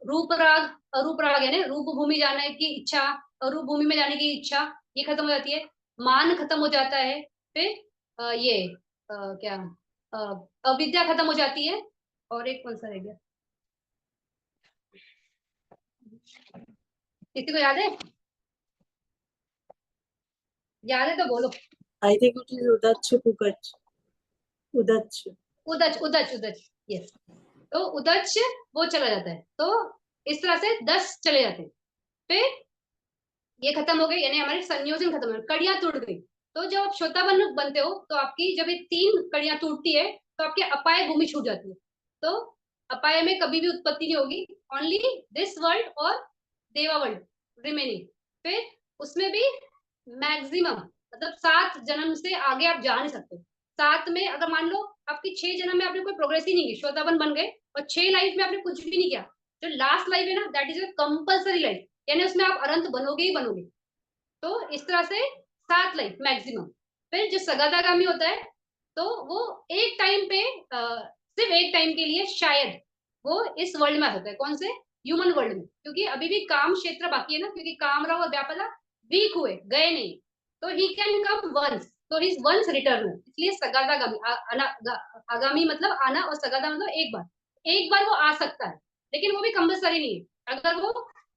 रूप राग, अरूप राग यानी रूप भूमि जाने की इच्छा, अरूप भूमि में जाने की इच्छा, ये खत्म हो जाती है। मान खत्म हो जाता है। फिर ये क्या अ, अविद्या खत्म हो जाती है। और एक कौन सा रह गया, किसी को याद है? याद है तो बोलो। I think it is Udacha Pukach. Udacha. उदच उदच उदच, यस। तो उदच वो चला जाता है, तो इस तरह से 10 चले जाते हैं। फिर ये खत्म हो गए, यानी हमारे संयोजन खत्म हो गए, कड़ियां टूट गई। तो जब आप श्रोताबन बनते हो तो आपकी जब ये 3 कड़ियां टूटती है तो आपके अपाय भूमि छूट जाती है। तो अपाय में कभी भी उत्पत्ति नहीं होगी, ओनली दिस वर्ल्ड और देवा वर्ल्ड रिमेनिंग। फिर उसमें भी मैक्सिमम मतलब 7 जन्म से आगे आप जा नहीं सकते। 7 में अगर मान लो आपकी 6 जन्म में आपने कोई प्रोग्रेस ही नहीं की, श्रोताबन बन गए और 6 लाइफ में आपने कुछ भी नहीं किया, जो लास्ट लाइफ है ना that is a compulsory life, यानी उसमें आप अनंत बनोगे ही बनोगे। तो इस तरह से 7 लाइफ मैक्सिमम। फिर जो सगादागामी होता है तो वो एक टाइम पे सिर्फ एक टाइम के लिए शायद वो इस वर्ल्ड में आ सकता है। कौन से? ह्यूमन वर्ल्ड में, क्योंकि अभी भी काम क्षेत्र बाकी है ना, क्योंकि कामराव और व्यापदा वीक हुए गए नहीं, तो ही कैन कम वंस, तो ही वंस रिटर्न। इसलिए सगादागामी आगामी मतलब आना, और सगादा मतलब एक बार वो आ सकता है, लेकिन वो भी कंपल्सरी नहीं है। अगर वो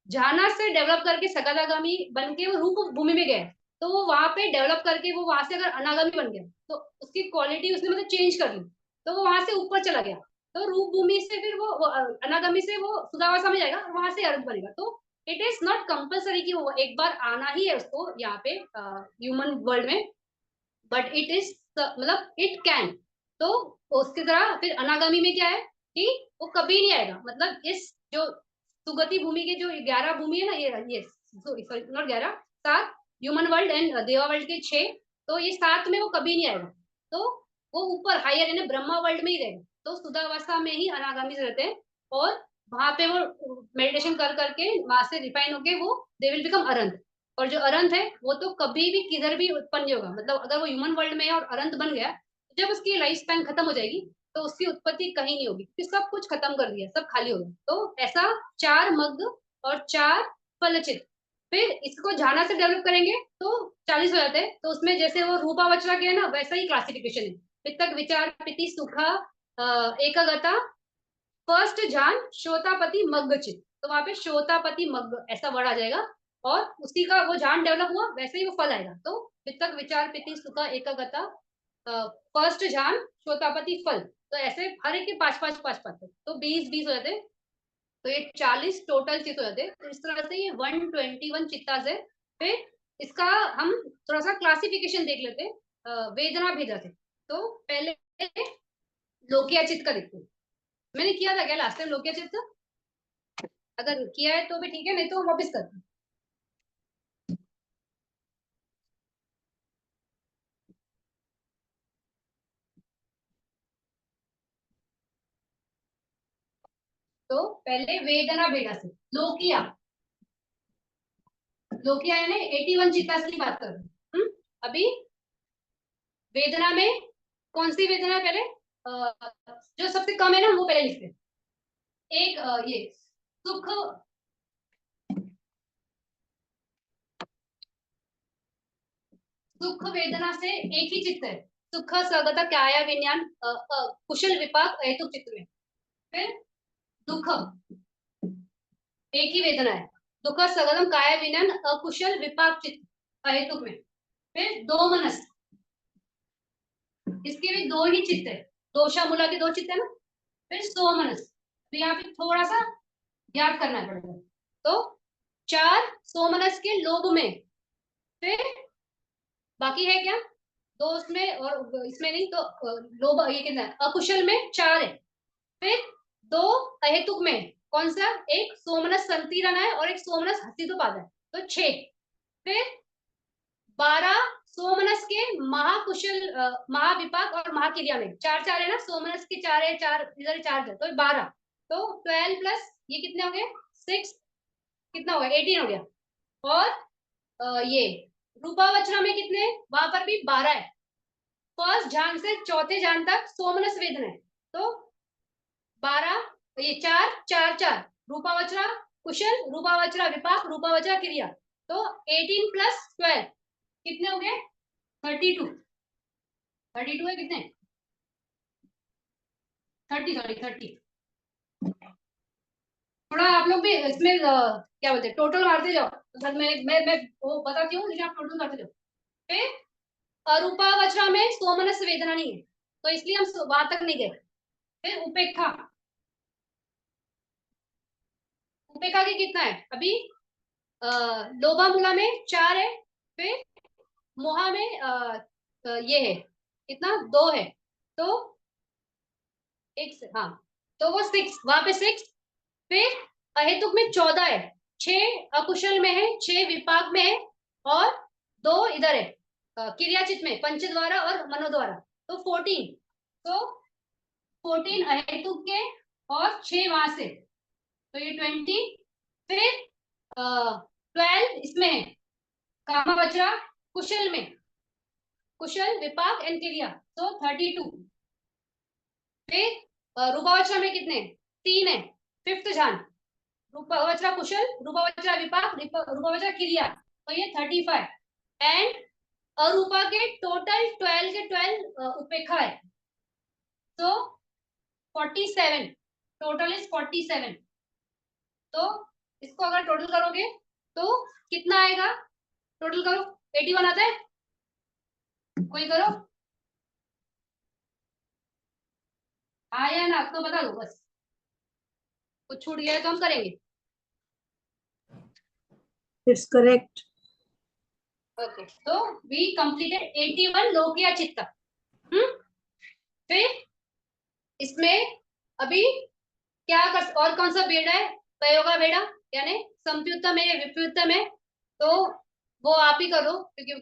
जाना से डेवलप करके सगादागामी बन के वो रूप भूमि में गया, तो वो वहां पे डेवलप करके वो वहां से अगर अनागामी बन गया तो उसकी क्वालिटी उसने मतलब चेंज कर ली, तो वो वहां से ऊपर चला गया, तो रूप भूमि से फिर वो अनागामी से वो सुदावासा में जाएगा, वहां से अर्थ बनेगा। तो इट इज नॉट कंपल्सरी कि वो एक बार आना ही है उसको यहाँ पे ह्यूमन वर्ल्ड में, बट इट इज मतलब इट कैन। तो उसकी तरह फिर अनागामी में क्या है कि वो कभी नहीं आएगा, मतलब इस जो सुगति भूमि के जो 11 भूमि है ना, ये sorry not 11, 7 human world and देवा वर्ल्ड के 6, तो ये 7 में वो कभी नहीं आएगा। तो वो ऊपर हायर यानी ब्रह्मा वर्ल्ड में ही रहेगा, तो सुधावस्था में ही अनागामी से रहते हैं। और वहां पे वो मेडिटेशन कर करके वहां से रिफाइन होके वो दे विल बिकम अरंत। और जो अरंत है वो तो कभी भी किधर भी उत्पन्न नहीं होगा, मतलब अगर वो ह्यूमन वर्ल्ड में है और अरंत बन गया, जब उसकी लाइफ स्पैन खत्म हो जाएगी तो उसकी उत्पत्ति कहीं नहीं होगी, क्योंकि सब कुछ खत्म कर दिया, सब खाली हो गया। तो ऐसा 4 मग्ध और 4 फलचित। फिर इसको झाना से डेवलप करेंगे तो 40 हो जाते हैं। तो उसमें जैसे वो रूपावचरा के है ना, वैसा ही क्लासिफिकेशन है, पितक विचार पिति सुखा एकगता, फर्स्ट जान श्रोतापति मग्ग चित, तो वहां पे श्रोतापति मग्ग ऐसा वर्ड आ जाएगा, और उसी का वो जान डेवलप हुआ वैसे ही वो फल आएगा। तो पितक विचार पिति सुखा एकगता, फर्स्ट जान श्रोतापति फल, तो ऐसे हर एक के 5 5 5 5, तो 20 20 हो जाते। तो ये 40 टोटल चित्त हो जाते। तो इस तरह से ये 121 चित्ताज है। फिर इसका हम थोड़ा सा क्लासिफिकेशन देख लेते हैं वेदना भेदा से। तो पहले लोकिया चित्त का देखते हैं। मैंने किया था क्या लास्ट टाइम लोकिया चित्त? अगर किया है तो भी ठीक है, नहीं तो वापस करते हैं। तो पहले वेदना भेदा से लोकिया, लोकिया यानी 81 चित्ता की बात कर रहे हैं। अभी वेदना में कौन सी वेदना है पहले, जो सबसे कम है ना वो पहले लिखते हैं। एक ये सुख, सुख वेदना से एक ही चित्त है, सुख सगत काया विज्ञान कुशल विपाक हेतु चित्त में। फिर दुख एक ही वेदना है, दुख सगतम काया विज्ञान अकुशल विपाक चित्त अहेतुक में। फिर दो मनस, इसके भी 2 ही चित्त है, दोषा मूला के 2 चित्त है ना। फिर सो मनस, तो यहाँ पे थोड़ा सा याद करना पड़ेगा। तो 4 सोमनस के लोभ में। फिर बाकी है क्या, 2 उसमें और इसमें नहीं, तो लोभ ये कितना है, अकुशल में 4 है। फिर 2 अहेतुक में, कौन सा, एक सोमनस संतीरण है और एक सोमनस हसितोपाद है, तो 6। फिर 12 सोमनस के महाकुशल महाविपाक और महाक्रिया में चार चार है ना, सोमनस के चार है, चार इधर चार है, तो 12, तो 12 प्लस ये कितने हो गए 6, कितना हो गया 18 हो गया। और ये रूपावचना में कितने, वहां पर भी 12 है। फर्स्ट जान से चौथे जान तक सोमनस वेदन है, तो 12, ये चार चार चार, रूपावचरा कुशल, रूपावचरा विपाक, रूपावचरा क्रिया, तो 18 प्लस 12 कितने हो गए 32, 32 है कितने 30, सॉरी 30। थोड़ा आप लोग भी इसमें क्या बोलते हैं टोटल मारते जाओ, घर में मैं वो बताती हूँ लेकिन आप टोटल करते जाओ। फिर अरूपावचरा में सोमनस वेदना नहीं है, तो इसलिए हम वहां तक नहीं गए। फिर उपेक्षा, उपेक्षा की कितना है अभी, लोभा मूला में 4 है, फिर मोहा में ये है कितना 2 है, तो एक से हाँ, तो वो 6, वहां पे 6। फिर अहेतुक में 14 है, 6 अकुशल में है, 6 विपाक में है, और 2 इधर है क्रियाचित में पंच द्वारा और मनो द्वारा, तो 14, तो 14 अहेतुक के और 6 वहां से, तो ये 20। फिर 12 इसमें है कामवचरा कुशल में, कुशल विपाक एंड क्रिया, तो 32। फिर रूपावचरा में कितने 3 है, फिफ्थ जान, रूपावचरा कुशल, रूपावचरा विपाक, रूपावचरा क्रिया, तो ये 35। एंड अरूपा के टोटल 12 के 12 उपेक्षा है, तो 47, टोटल इज 47। तो इसको अगर टोटल करोगे तो कितना आएगा, टोटल करो 81 आता है, कोई करो हाँ या ना, तो बता दो बस, कुछ छूट गया है तो हम करेंगे। It's correct. ओके, तो वी कंप्लीटेड 81 लोकिया चित्त। फिर इसमें अभी क्या कर, और कौन सा बेड़ा है, प्रयोगा बेड़ा, यानी संप्युत्तम है विप्युत्तम है, तो वो आप ही करो क्योंकि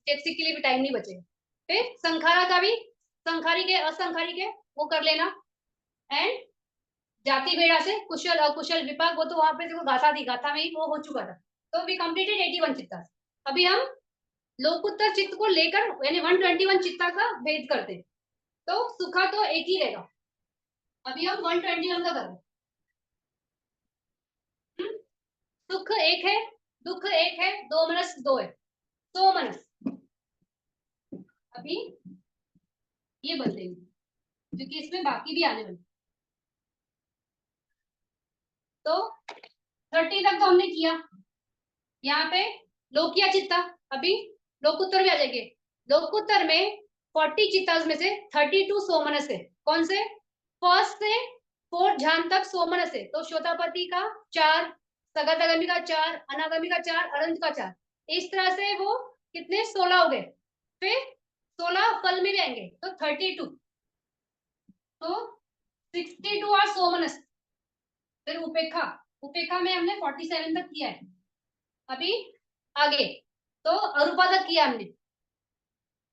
टेक्सी के लिए भी टाइम नहीं बचेगा। फिर संखारा का भी, संखारी के असंखारी के वो कर लेना। एंड जाति बेड़ा से कुशल अकुशल विपाक, वो तो वहां पे देखो गाथा थी, गाथा में ही वो हो चुका था, तो वी कंप्लीटेड 81 चित्ता। अभी हम लोकोत्तर चित्त को लेकर यानी 121 चित्ता का भेद करते, तो सुखा तो एक ही रहेगा। अभी हम 121 का करें। सुख एक है, दुख एक है, दो मनस 2 है, सो मनस। अभी ये बदलेंगे क्योंकि इसमें बाकी भी आने वाले, तो 30 तक तो हमने किया। यहाँ पे लोकिया चित्ता, अभी लोकोत्तर भी आ जाएंगे। लोकोत्तर में 40 चित्तास में से 32 सोमनस है, कौन से, फर्स्ट से फोर्थ झान तक सोमनस है, तो श्रोतापति का 4, सगतगामी का 4, अनागामी का 4, अरंत का 4, इस तरह से वो कितने 16 हो गए। फिर 16 फल में भी आएंगे, तो 32, तो 62 और सोमनस। फिर उपेक्षा, उपेक्षा में हमने 47 तक किया है। अभी आगे तो अरूपा तक किया हमने,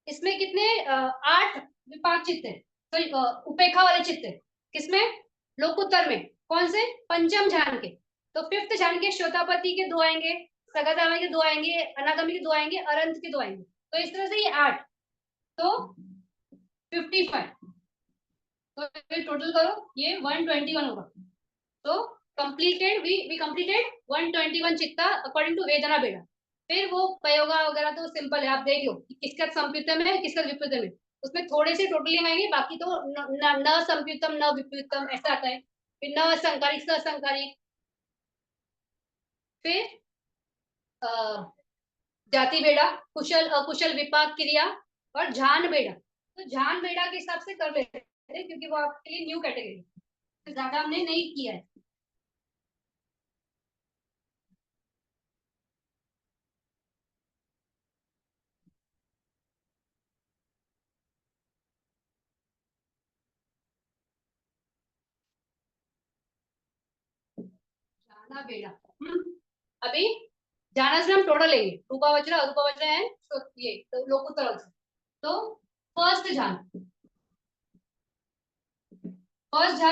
इसमें कितने 8 विपाक चित्त है, तो उपेक्षा वाले चित्त है किसमें, लोकोत्तर में, कौन से, पंचम झान के, तो फिफ्थ झान के श्रोतापति के 2 आएंगे, सगतगामी के 2 आएंगे, अनागमी के 2 आएंगे, अरंत के 2 आएंगे, तो इस तरह से ये 8, तो 55, तो टोटल करो ये 121 होगा। तो कंप्लीटेड वी कंप्लीटेड 121 चित्ता अकॉर्डिंग टू वेदना बेड़ा। फिर वो प्रयोगा वगैरह तो सिंपल है, आप देख लो कि किसका संप्युतम है किसका विप्युतम है, उसमें थोड़े से टोटलिंग आएंगे, बाकी तो न संप्युतम न विप्युतम ऐसा आता है। फिर न संकारिक ससंकारिक, फिर जाति बेड़ा, कुशल अकुशल विपाक क्रिया, और झान बेड़ा, तो झान बेड़ा के हिसाब से कर लेते हैं क्योंकि वो आपके लिए न्यू कैटेगरी, तो ज्यादा हमने नहीं किया है। जाना बेड़ा, अभी जाना से हम टोटल लेंगे, रूपावचरा अरूपावचरा है, तो ये तो लोकोत्तर, तो फर्स्ट ध्यान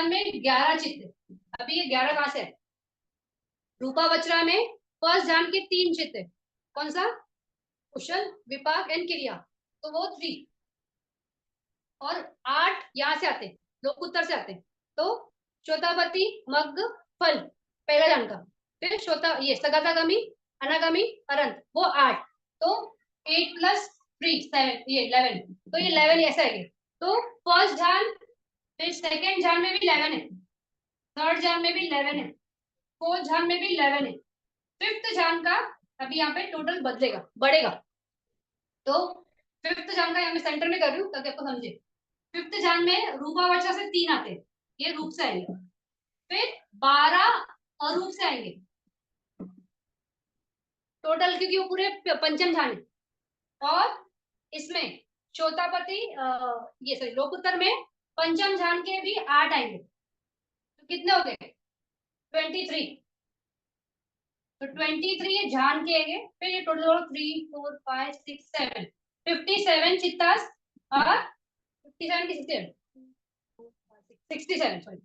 में 11 चित्त है। अभी ये 11 कहां से है? रूपा वचरा में फर्स्ट ध्यान के 3 चित्त है। कौन सा? कुशल, विपाक एंड क्रिया, तो वो 3। और 8 यहाँ से आते हैं, लोक उत्तर से आते हैं। तो श्रोतापति, मग्ग, फल, पहला ध्यान का। फिर श्रोता, ये सगातागामी, अनागामी, अरंत, वो 8। तो 8 + 3 7, ये 11। तो ये 11 ऐसा है। तो फर्स्ट ध्यान, फिर सेकेंड ध्यान में भी 11 है, थर्ड ध्यान में भी 11 है, फोर्थ ध्यान में भी 11 है, फिफ्थ ध्यान का अभी यहाँ पे टोटल बदलेगा, बढ़ेगा। तो फिफ्थ ध्यान का यहाँ मैं सेंटर में कर रही हूँ ताकि आपको समझे। फिफ्थ ध्यान में रूपावचरा से 3 आते हैं, ये रूप से आएंगे। फिर 12 अरूप से आएंगे टोटल, क्योंकि वो पूरे पंचम ध्यान है। और इसमें श्रोतापति, ये सॉरी लोक उत्तर में पंचम ध्यान के भी 8 आएंगे। तो कितने हो गए? 23। तो 23 ये ध्यान के आएंगे। फिर ये टोटल 3 4 5 6 7 57 चित्तास और 57 की 67 सॉरी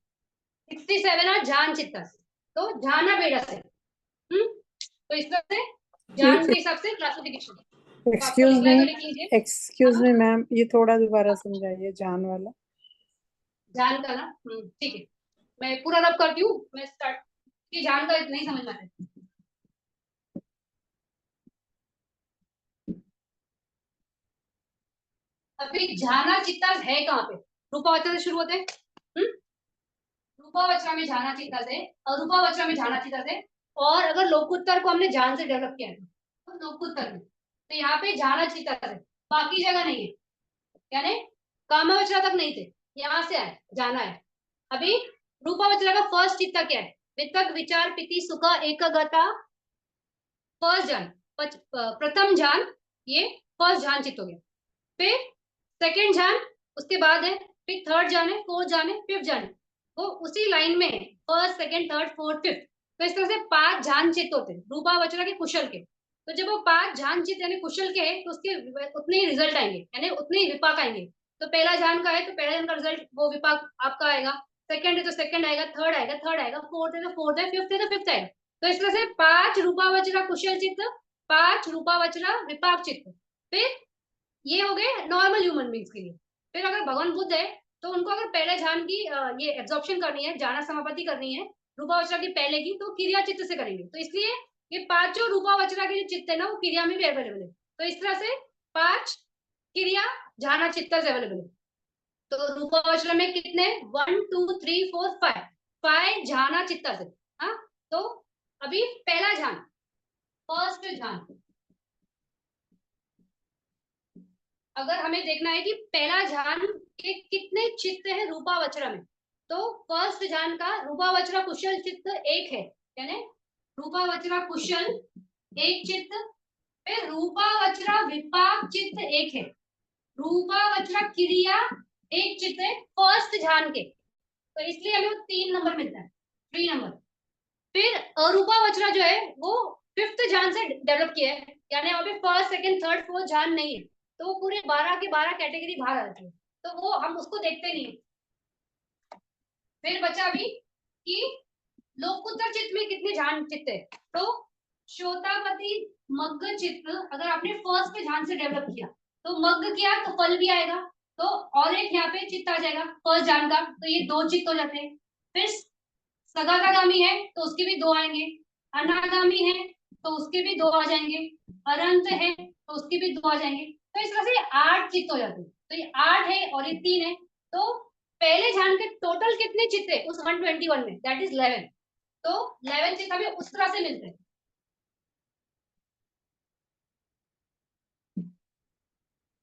67 और ध्यान चित्तास। तो ध्यान बेड़ा से तो इस तरह से ध्यान के हिसाब से क्लासिफिकेशन। एक्सक्यूज मी, तो लिख लीजिए। एक्सक्यूज मी मैम, ये थोड़ा दोबारा समझाइए जान वाला। ध्यान का ना, ठीक है, मैं पूरा रब करती हूँ, मैं स्टार्ट की ध्यान का नहीं समझ में आता है। अभी ध्याना चित्तास है कहाँ पे? रूपावचरा से शुरू होते हैं। रूपावचरा में ध्याना चित्तास है, अरूपावचरा में ध्याना चित्तास है। और अगर लोकोत्तर को हमने ध्यान से डेवलप किया है तो लोकोत्तर में, तो यहाँ पे ध्याना चित्तास है, बाकी जगह नहीं है। यानी कामावचरा तक नहीं थे, यहाँ से आए, जाना है। अभी रूपावचरा का फर्स्ट चित्त क्या है? वितक, विचार, पिति, सुख, एकगता, फर्स्ट ध्यान, प्रथम ध्यान, ये फर्स्ट ध्यान चित्त हो गया। फिर सेकेंड ध्यान, उसके बाद है, फिर थर्ड ध्यान है, फोर्थ ध्यान है, फिफ्थ ध्यान है। वो उसी लाइन में है, first second third fourth fifth. तो इस तरह से 5 ध्यान चित्त होते हैं रूपावचरा के, कुशल के। तो जब वो 5 ध्यान चित्त यानी कुशल के है, तो उसके उतने ही रिजल्ट आएंगे, यानी उतने ही विपाक आएंगे। तो पहला ध्यान का है तो पहला ध्यान का रिजल्ट वो विपाक आपका आएगा। सेकंड है तो सेकंड आएगा, थर्ड आएगा थर्ड आएगा, फोर्थ है तो फोर्थ है, फिफ्थ है तो फिफ्थ आएगा। तो इस तरह से 5 रूपावचरा कुशल चित्त, 5 रूपावचरा विपाक चित्त। फिर ये हो गए नॉर्मल ह्यूमन बींग्स के लिए। फिर अगर भगवान बुद्ध है तो उनको अगर पहले ध्यान की ये एब्जॉर्प्शन करनी है, जाना समापत्ति करनी है रूपावचरा की पहले की, तो क्रिया चित्त से करेंगे। तो इसलिए ये 5 रूपावचरा के जो चित्त है ना, वो क्रिया में भी अवेलेबल है। तो इस तरह से 5 क्रिया ध्यान चित्त से अवेलेबल है। तो रूपावचरा में कितने? 1 2 3 4 5 5 ध्यान चित्त से। हाँ, तो अभी पहला ध्यान, फर्स्ट ध्यान, अगर हमें देखना है कि पहला ध्यान के कितने चित्त है रूपावचरा में, तो फर्स्ट ध्यान का रूपावचरा कुशल चित्त 1 है, यानी रूपावचरा कुशल 1 चित्त। फिर रूपावचरा विपाक चित्त 1 है, रूपावचरा क्रिया 1 चित्त है फर्स्ट ध्यान के। तो इसलिए हमें 3 नंबर मिलता है, 3 नंबर। फिर अरूपावचरा जो है वो फिफ्थ ध्यान से डेवलप किया है, यानी वहां पे फर्स्ट सेकंड थर्ड फोर्थ ध्यान नहीं है। तो वो पूरे 12 के 12 कैटेगरी बाहर आ जाती है, तो वो हम उसको देखते नहीं है। फिर बचा भी कि लोकोत्तर चित्त में कितने ध्यान चित्त है। तो श्रोतापति, मग्ग चित्त अगर आपने फर्स्ट पे ध्यान से डेवलप किया तो मग्ग किया तो फल भी आएगा। तो और एक यहाँ पे चित्त आ जाएगा फर्स्ट ध्यान का, तो ये 2 चित्त हो जाते हैं। फिर सगातागामी है तो उसके भी 2 आएंगे, अनागामी है तो उसके भी 2 आ जाएंगे, अरंत है तो उसके भी 2 आ जाएंगे। तो इस तरह से 8 चित्त हो जाते हैं। तो ये 8 है और ये 3 है। तो पहले ध्यान के टोटल कितने चित्त है उस 121 में? That is 11। तो 11 चित्त हमें उस तरह से मिलते हैं।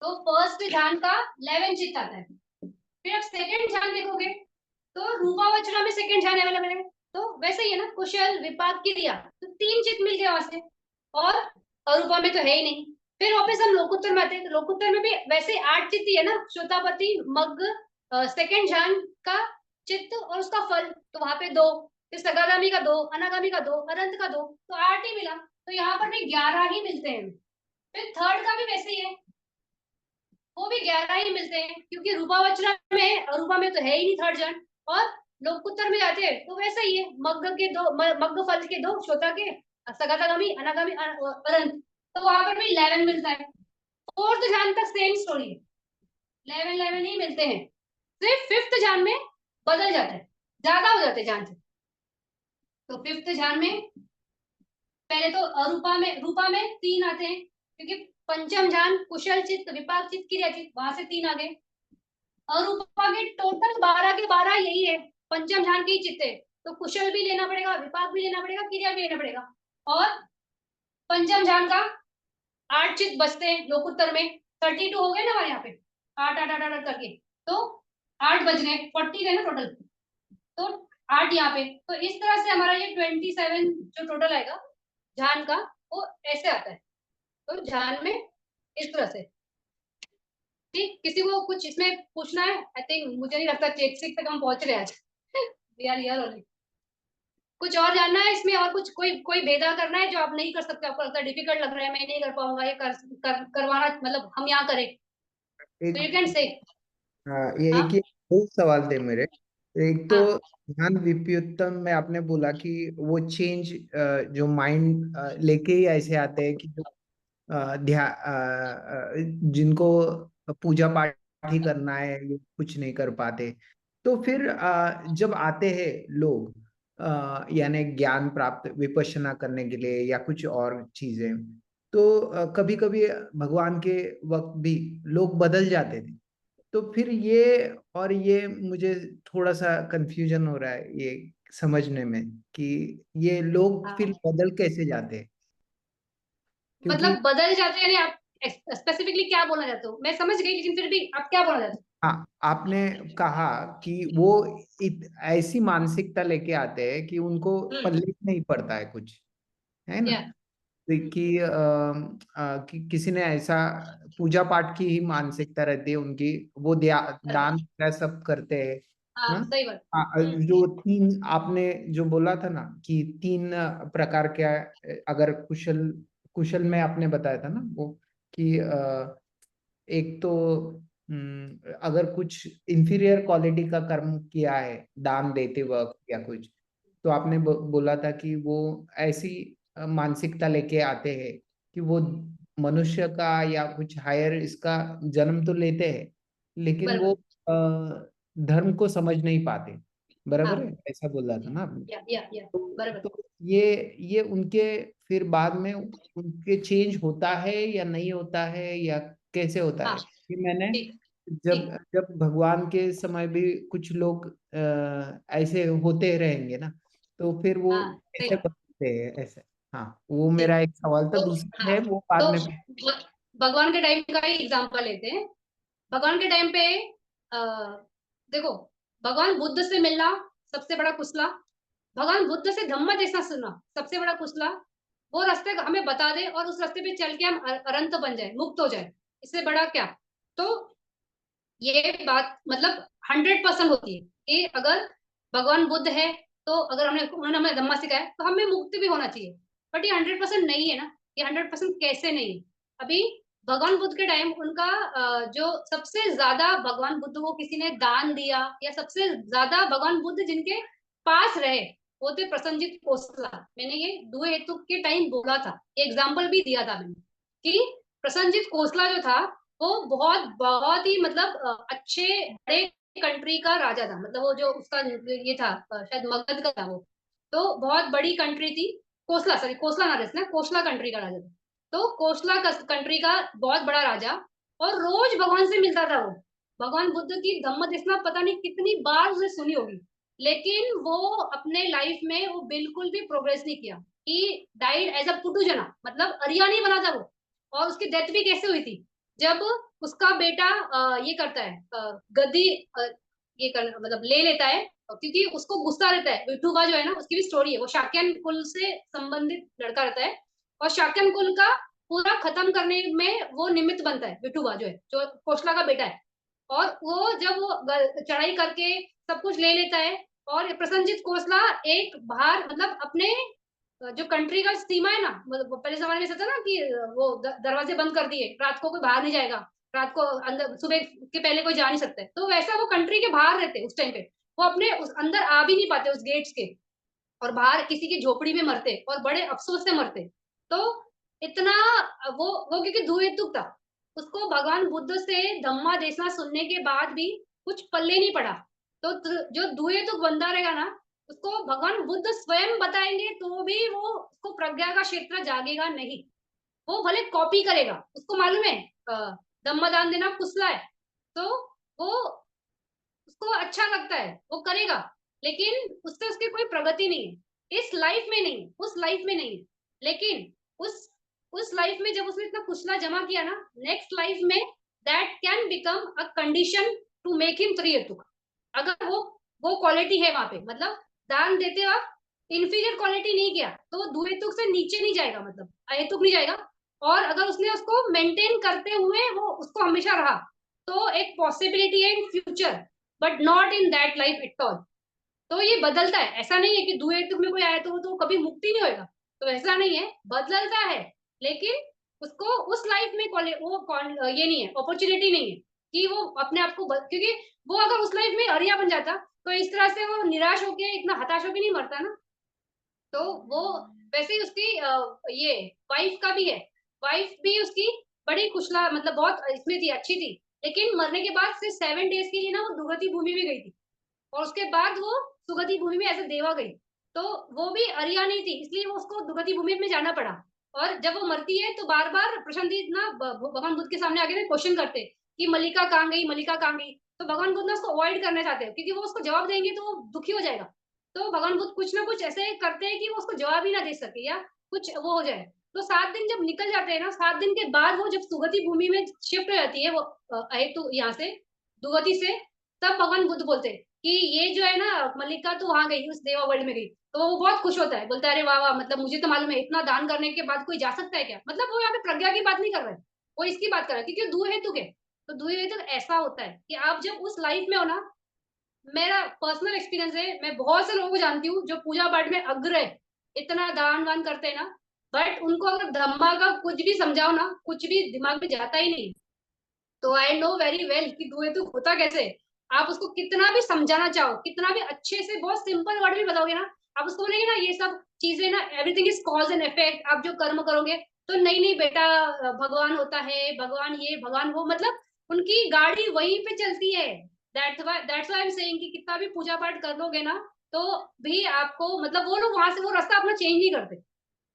तो फर्स्ट ध्यान का 11 चित्त आता है। फिर आप सेकंड ध्यान देखोगे तो रूपावचरा में सेकंड ध्यान अवेलेबल है। तो वैसे ही है ना, कुशल विपाक क्रिया, तो 3 चित्त मिल गए वहां से। और अरूपा में तो है ही नहीं। फिर वापस हम लोकोत्तर में आते हैं, तो लोकोत्तर में भी वैसे 8 चित्त ही है ना, श्रोतापति, मग्ग, सेकंड ध्यान का चित्त और उसका फल, तो वहां पे 2। फिर सगागामी का 2, अनागामी का 2, अनंत का 2, तो 8 ही मिला। तो यहाँ पर भी 11 ही मिलते हैं। फिर थर्ड का भी वैसे ही है, वो भी 11 ही मिलते हैं, क्योंकि रूपा में तो है ही नहीं थर्ड जन। और लोकुत्तर में जाते हैं तो वैसा ही है, मग्ध फल के दो, श्रोता के सगातागामी अनागामी अनंत, तो वहां पर भी 11 मिलता है। फोर्थ जान तक सेम स्टोरी है, 11 ही मिलते हैं। सिर्फ फिफ्थ जान में बदल जाता है, ज्यादा हो जाते हैं जान से। तो फिफ्थ जान में पहले तो रूपा में 3 आते हैं, क्योंकि पंचम जान कुशल चित्त विपाक चित्त क्रिया चित्त, वहां से 3 आ गए। अरूपा के टोटल 12 के 12 यही है, पंचम ध्यान के ही चित्त है। तो कुशल भी लेना पड़ेगा, विपाक भी लेना पड़ेगा, क्रिया भी लेना पड़ेगा। और पंचम ध्यान का 8 चित्त बचते हैं लोकुत्तर में। 32 हो गए ना हमारे यहाँ पे, 8 8 8 8 करके। तो 8 बच गए, 40 है ना टोटल। तो 8 यहाँ पे, तो इस तरह से हमारा ये 27 जो टोटल आएगा ध्यान का, वो ऐसे आता है। तो ध्यान में इस तरह से। ठीक, किसी को कुछ इसमें पूछना है? आई थिंक, मुझे नहीं लगता चेक तक हम पहुंच रहे आज। We are here only. कुछ और जानना है इसमें, और कुछ कोई कोई भेदा करना है जो आप नहीं कर सकते, आपको लगता है डिफिकल्ट लग रहा है, मैं नहीं कर पाऊंगा, ये करवाना, मतलब हम यहाँ करें, तो एक यू कैन से। हाँ, ये हाँ एक ही दो सवाल थे मेरे। एक तो हाँ ध्यान विपरीतम में आपने बोला कि वो चेंज जो माइंड लेके ही ऐसे आते हैं कि जो जिनको पूजा पाठ ही करना है, ये कुछ नहीं कर पाते। तो फिर जब आते हैं लोग यानी ज्ञान प्राप्त विपश्यना करने के लिए या कुछ और चीजें, तो कभी कभी भगवान के वक्त भी लोग बदल जाते थे। तो फिर ये मुझे थोड़ा सा कंफ्यूजन हो रहा है ये समझने में कि ये लोग फिर हाँ, बदल कैसे जाते हैं, क्योंकि मतलब बदल जाते हैं, आप स्पेसिफिकली क्या बोलना चाहते हो? मैं समझ गई, लेकिन फिर भी आप क्या बोलना चाहते हाँ, आपने कहा कि वो ऐसी मानसिकता लेके आते हैं कि उनको हो? पल्ले नहीं पड़ता है कुछ, है ना। या कि किसी ने ऐसा पूजा पाठ की ही मानसिकता रहती है उनकी, वो बराबर। दान वगैरह सब करते हैं। हाँ, हाँ। सही बात। जो तीन आपने जो बोला था ना कि तीन प्रकार के अगर कुशल कुशल में आपने बताया था ना वो कि एक तो अगर कुछ इंफीरियर क्वालिटी का कर्म किया है दान देते वक्त या कुछ, तो आपने बोला था कि वो ऐसी मानसिकता लेके आते हैं कि वो मनुष्य का या कुछ हायर इसका जन्म तो लेते हैं, लेकिन वो बराबर। धर्म को समझ नहीं पाते। बराबर हाँ, है, ऐसा बोला था ना आपने। या बराबर। तो ये उनके फिर बाद में उनके चेंज होता है या नहीं होता है या कैसे होता हाँ, है कि मैंने ठीक जब ठीक। जब भगवान के समय भी कुछ लोग ऐसे होते रहेंगे ना, तो फिर वो हाँ, सही कैसे बात। बनते हैं ऐसे। हाँ, वो मेरा ठीक। एक सवाल था, तो दूसरा हाँ, है वो बाद तो में। भगवान के टाइम का ही एग्जांपल लेते हैं। भगवान के टाइम पे देखो, भगवान बुद्ध से मिलना सबसे बड़ा कुसला, भगवान बुद्ध से धम्म देना सुनना सबसे बड़ा कुसला। वो रास्ते हमें बता दे और उस रास्ते पे चल के हम अनंत बन जाए, मुक्त हो जाए, इससे बड़ा क्या? तो ये बात मतलब 100% होती है कि अगर भगवान बुद्ध है, तो अगर उन्होंने हमें धम्मा सिखाया तो हमें मुक्त भी होना चाहिए। बट ये 100% नहीं है ना। ये 100% कैसे नहीं है? अभी भगवान बुद्ध के टाइम उनका जो सबसे ज्यादा भगवान बुद्ध को किसी ने दान दिया, या सबसे ज्यादा भगवान बुद्ध जिनके पास रहे, वो थे प्रसन्नजीत कोसला। मैंने ये दुए हेतु के टाइम बोला था, एग्जाम्पल भी दिया था मैंने, कि प्रसन्नजीत कोसला जो था, वो बहुत बहुत ही मतलब अच्छे बड़े कंट्री का राजा था। मतलब वो जो उसका ये था, शायद मगध का था वो। तो बहुत बड़ी कंट्री थी। कोसला, सॉरी, कोसला ना ना, कोसला कंट्री का राजा था। तो कोसला कंट्री का बहुत बड़ा राजा, और रोज भगवान से मिलता था वो। भगवान बुद्ध की धम्म देशना पता नहीं कितनी बार उसने सुनी होगी, लेकिन वो अपने लाइफ में वो बिल्कुल भी प्रोग्रेस नहीं किया। ही डाइड एज अ पुटुजना, मतलब अरिया नहीं बना था वो। और उसकी डेथ भी कैसे हुई थी? जब उसका बेटा ये करता है, गद्दी ये कर मतलब ले लेता है, क्योंकि उसको गुस्सा रहता है। विठुबा जो है ना, उसकी भी स्टोरी है, वो शाक्यन कुल से संबंधित लड़का रहता है, और शाक्यन कुल का पूरा खत्म करने में वो निमित्त बनता है, विठुबा जो है, जो कोशला का बेटा है। और वो जब वो चढ़ाई करके सब कुछ ले लेता है, और प्रसन्नजीत कोसला एक बाहर, मतलब अपने जो कंट्री का सीमा है ना, मतलब पहले जमाने में ऐसा था ना कि वो दरवाजे बंद कर दिए, रात को कोई बाहर नहीं जाएगा। रात को अंदर सुबह के पहले कोई जा नहीं सकता है, तो वैसा वो कंट्री के बाहर रहते उस टाइम पे, वो अपने उस अंदर आ भी नहीं पाते उस गेट्स के, और बाहर किसी की झोपड़ी में मरते और बड़े अफसोस से मरते। तो इतना वो क्योंकि दुहेतुक था, उसको भगवान बुद्ध से धम्मा देशना सुनने के बाद भी कुछ पल्ले नहीं पड़ा। तो जो दुहेतुक बंदा रहेगा ना, उसको भगवान बुद्ध स्वयं बताएंगे तो भी वो उसको प्रज्ञा का क्षेत्र जागेगा नहीं। वो भले कॉपी करेगा, उसको मालूम है धम्मदान देना कुसला है, तो वो उसको अच्छा लगता है वो करेगा, लेकिन उससे उसकी कोई प्रगति नहीं है, इस लाइफ में नहीं, उस लाइफ में नहीं है। लेकिन उस लाइफ में जब उसने इतना कुशला जमा किया ना, नेक्स्ट लाइफ में that can become a condition to make him त्रिहेतुक। अगर वो क्वालिटी है वहां पे, मतलब दान देते वक्त इंफीरियर क्वालिटी नहीं किया तो वो दुहेतुक से नीचे नहीं जाएगा, मतलब अहेतुक नहीं जाएगा। और अगर उसने उसको मेंटेन करते हुए वो उसको हमेशा रहा, तो एक पॉसिबिलिटी है in future, but not in that life at all. तो ये बदलता है, ऐसा नहीं है कि दुहेतुक में कोई आया तो वो तो कभी मुक्ति नहीं होएगा, तो ऐसा नहीं है, बदलता है। लेकिन उसको उस लाइफ में ये नहीं है, अपॉर्चुनिटी नहीं है कि वो अपने आप को क्योंकि वो अगर उस लाइफ में अरिया बन जाता तो इस तरह से वो निराश होके इतना हताश होके नहीं मरता ना। तो वो वैसे ही उसकी ये वाइफ का भी है, वाइफ भी उसकी बड़ी कुशला, मतलब बहुत इसमें थी, अच्छी थी, लेकिन मरने के बाद सिर्फ 7 डेज के लिए ना वो दुर्गति भूमि में गई थी, और उसके बाद वो सुगति भूमि में ऐसे देवा गई। तो वो भी अरिया नहीं थी, इसलिए वो उसको दुगति भूमि में जाना पड़ा। और जब वो मरती है तो बार बार प्रशांति ना भगवान बुद्ध के सामने आके ना क्वेश्चन करते कि मलिका कहाँ गई, मलिका कहाँ गई। तो भगवान बुद्ध ना उसको अवॉइड करना चाहते हैं, क्योंकि वो उसको जवाब देंगे तो वो दुखी हो जाएगा। तो भगवान बुद्ध कुछ ना कुछ ऐसे करते हैं कि वो उसको जवाब ही ना दे सके या कुछ वो हो जाए। तो 7 दिन जब निकल जाते हैं ना, 7 दिन के बाद वो जब सुगति भूमि में शिफ्ट हो जाती है वो अहेतु यहाँ से दुगति से, तब भगवान बुद्ध बोलते हैं कि ये जो है ना मल्लिका तो वहां गई, उस देवा वर्ल्ड में गई। तो वो बहुत खुश होता है, बोलता है अरे वाह वाह, मतलब मुझे तो मालूम है इतना दान करने के बाद कोई जा सकता है क्या, मतलब वो यहाँ पे प्रज्ञा की बात नहीं कर रहा है, वो इसकी बात कर रहा है, क्योंकि दू हेतुक है। तो दू हेतुक ऐसा होता है कि आप जब उस लाइफ में हो ना, मेरा पर्सनल एक्सपीरियंस है, मैं बहुत से लोगों को जानती हूँ जो पूजा पाठ में अग्र है, इतना दान वान करते हैं ना, बट उनको अगर धम्मा का कुछ भी समझाओ ना, कुछ भी दिमाग में जाता ही नहीं। तो आई नो वेरी वेल कि दुहेतुक होता कैसे। आप उसको कितना भी समझाना चाहो, कितना भी अच्छे से बहुत सिंपल वर्ड में बताओगे ना, आप उसको बोलेंगे ना ये सब चीजें ना everything is cause and effect, आप जो कर्म करोगे तो नहीं नहीं बेटा, भगवान होता है, भगवान ये भगवान वो, मतलब उनकी गाड़ी वहीं पे चलती है। That's why I am saying कि कितना भी पूजा पाठ कर लोगे ना, तो भी आपको मतलब वो लोग वहां से वो रास्ता अपना चेंज नहीं करते।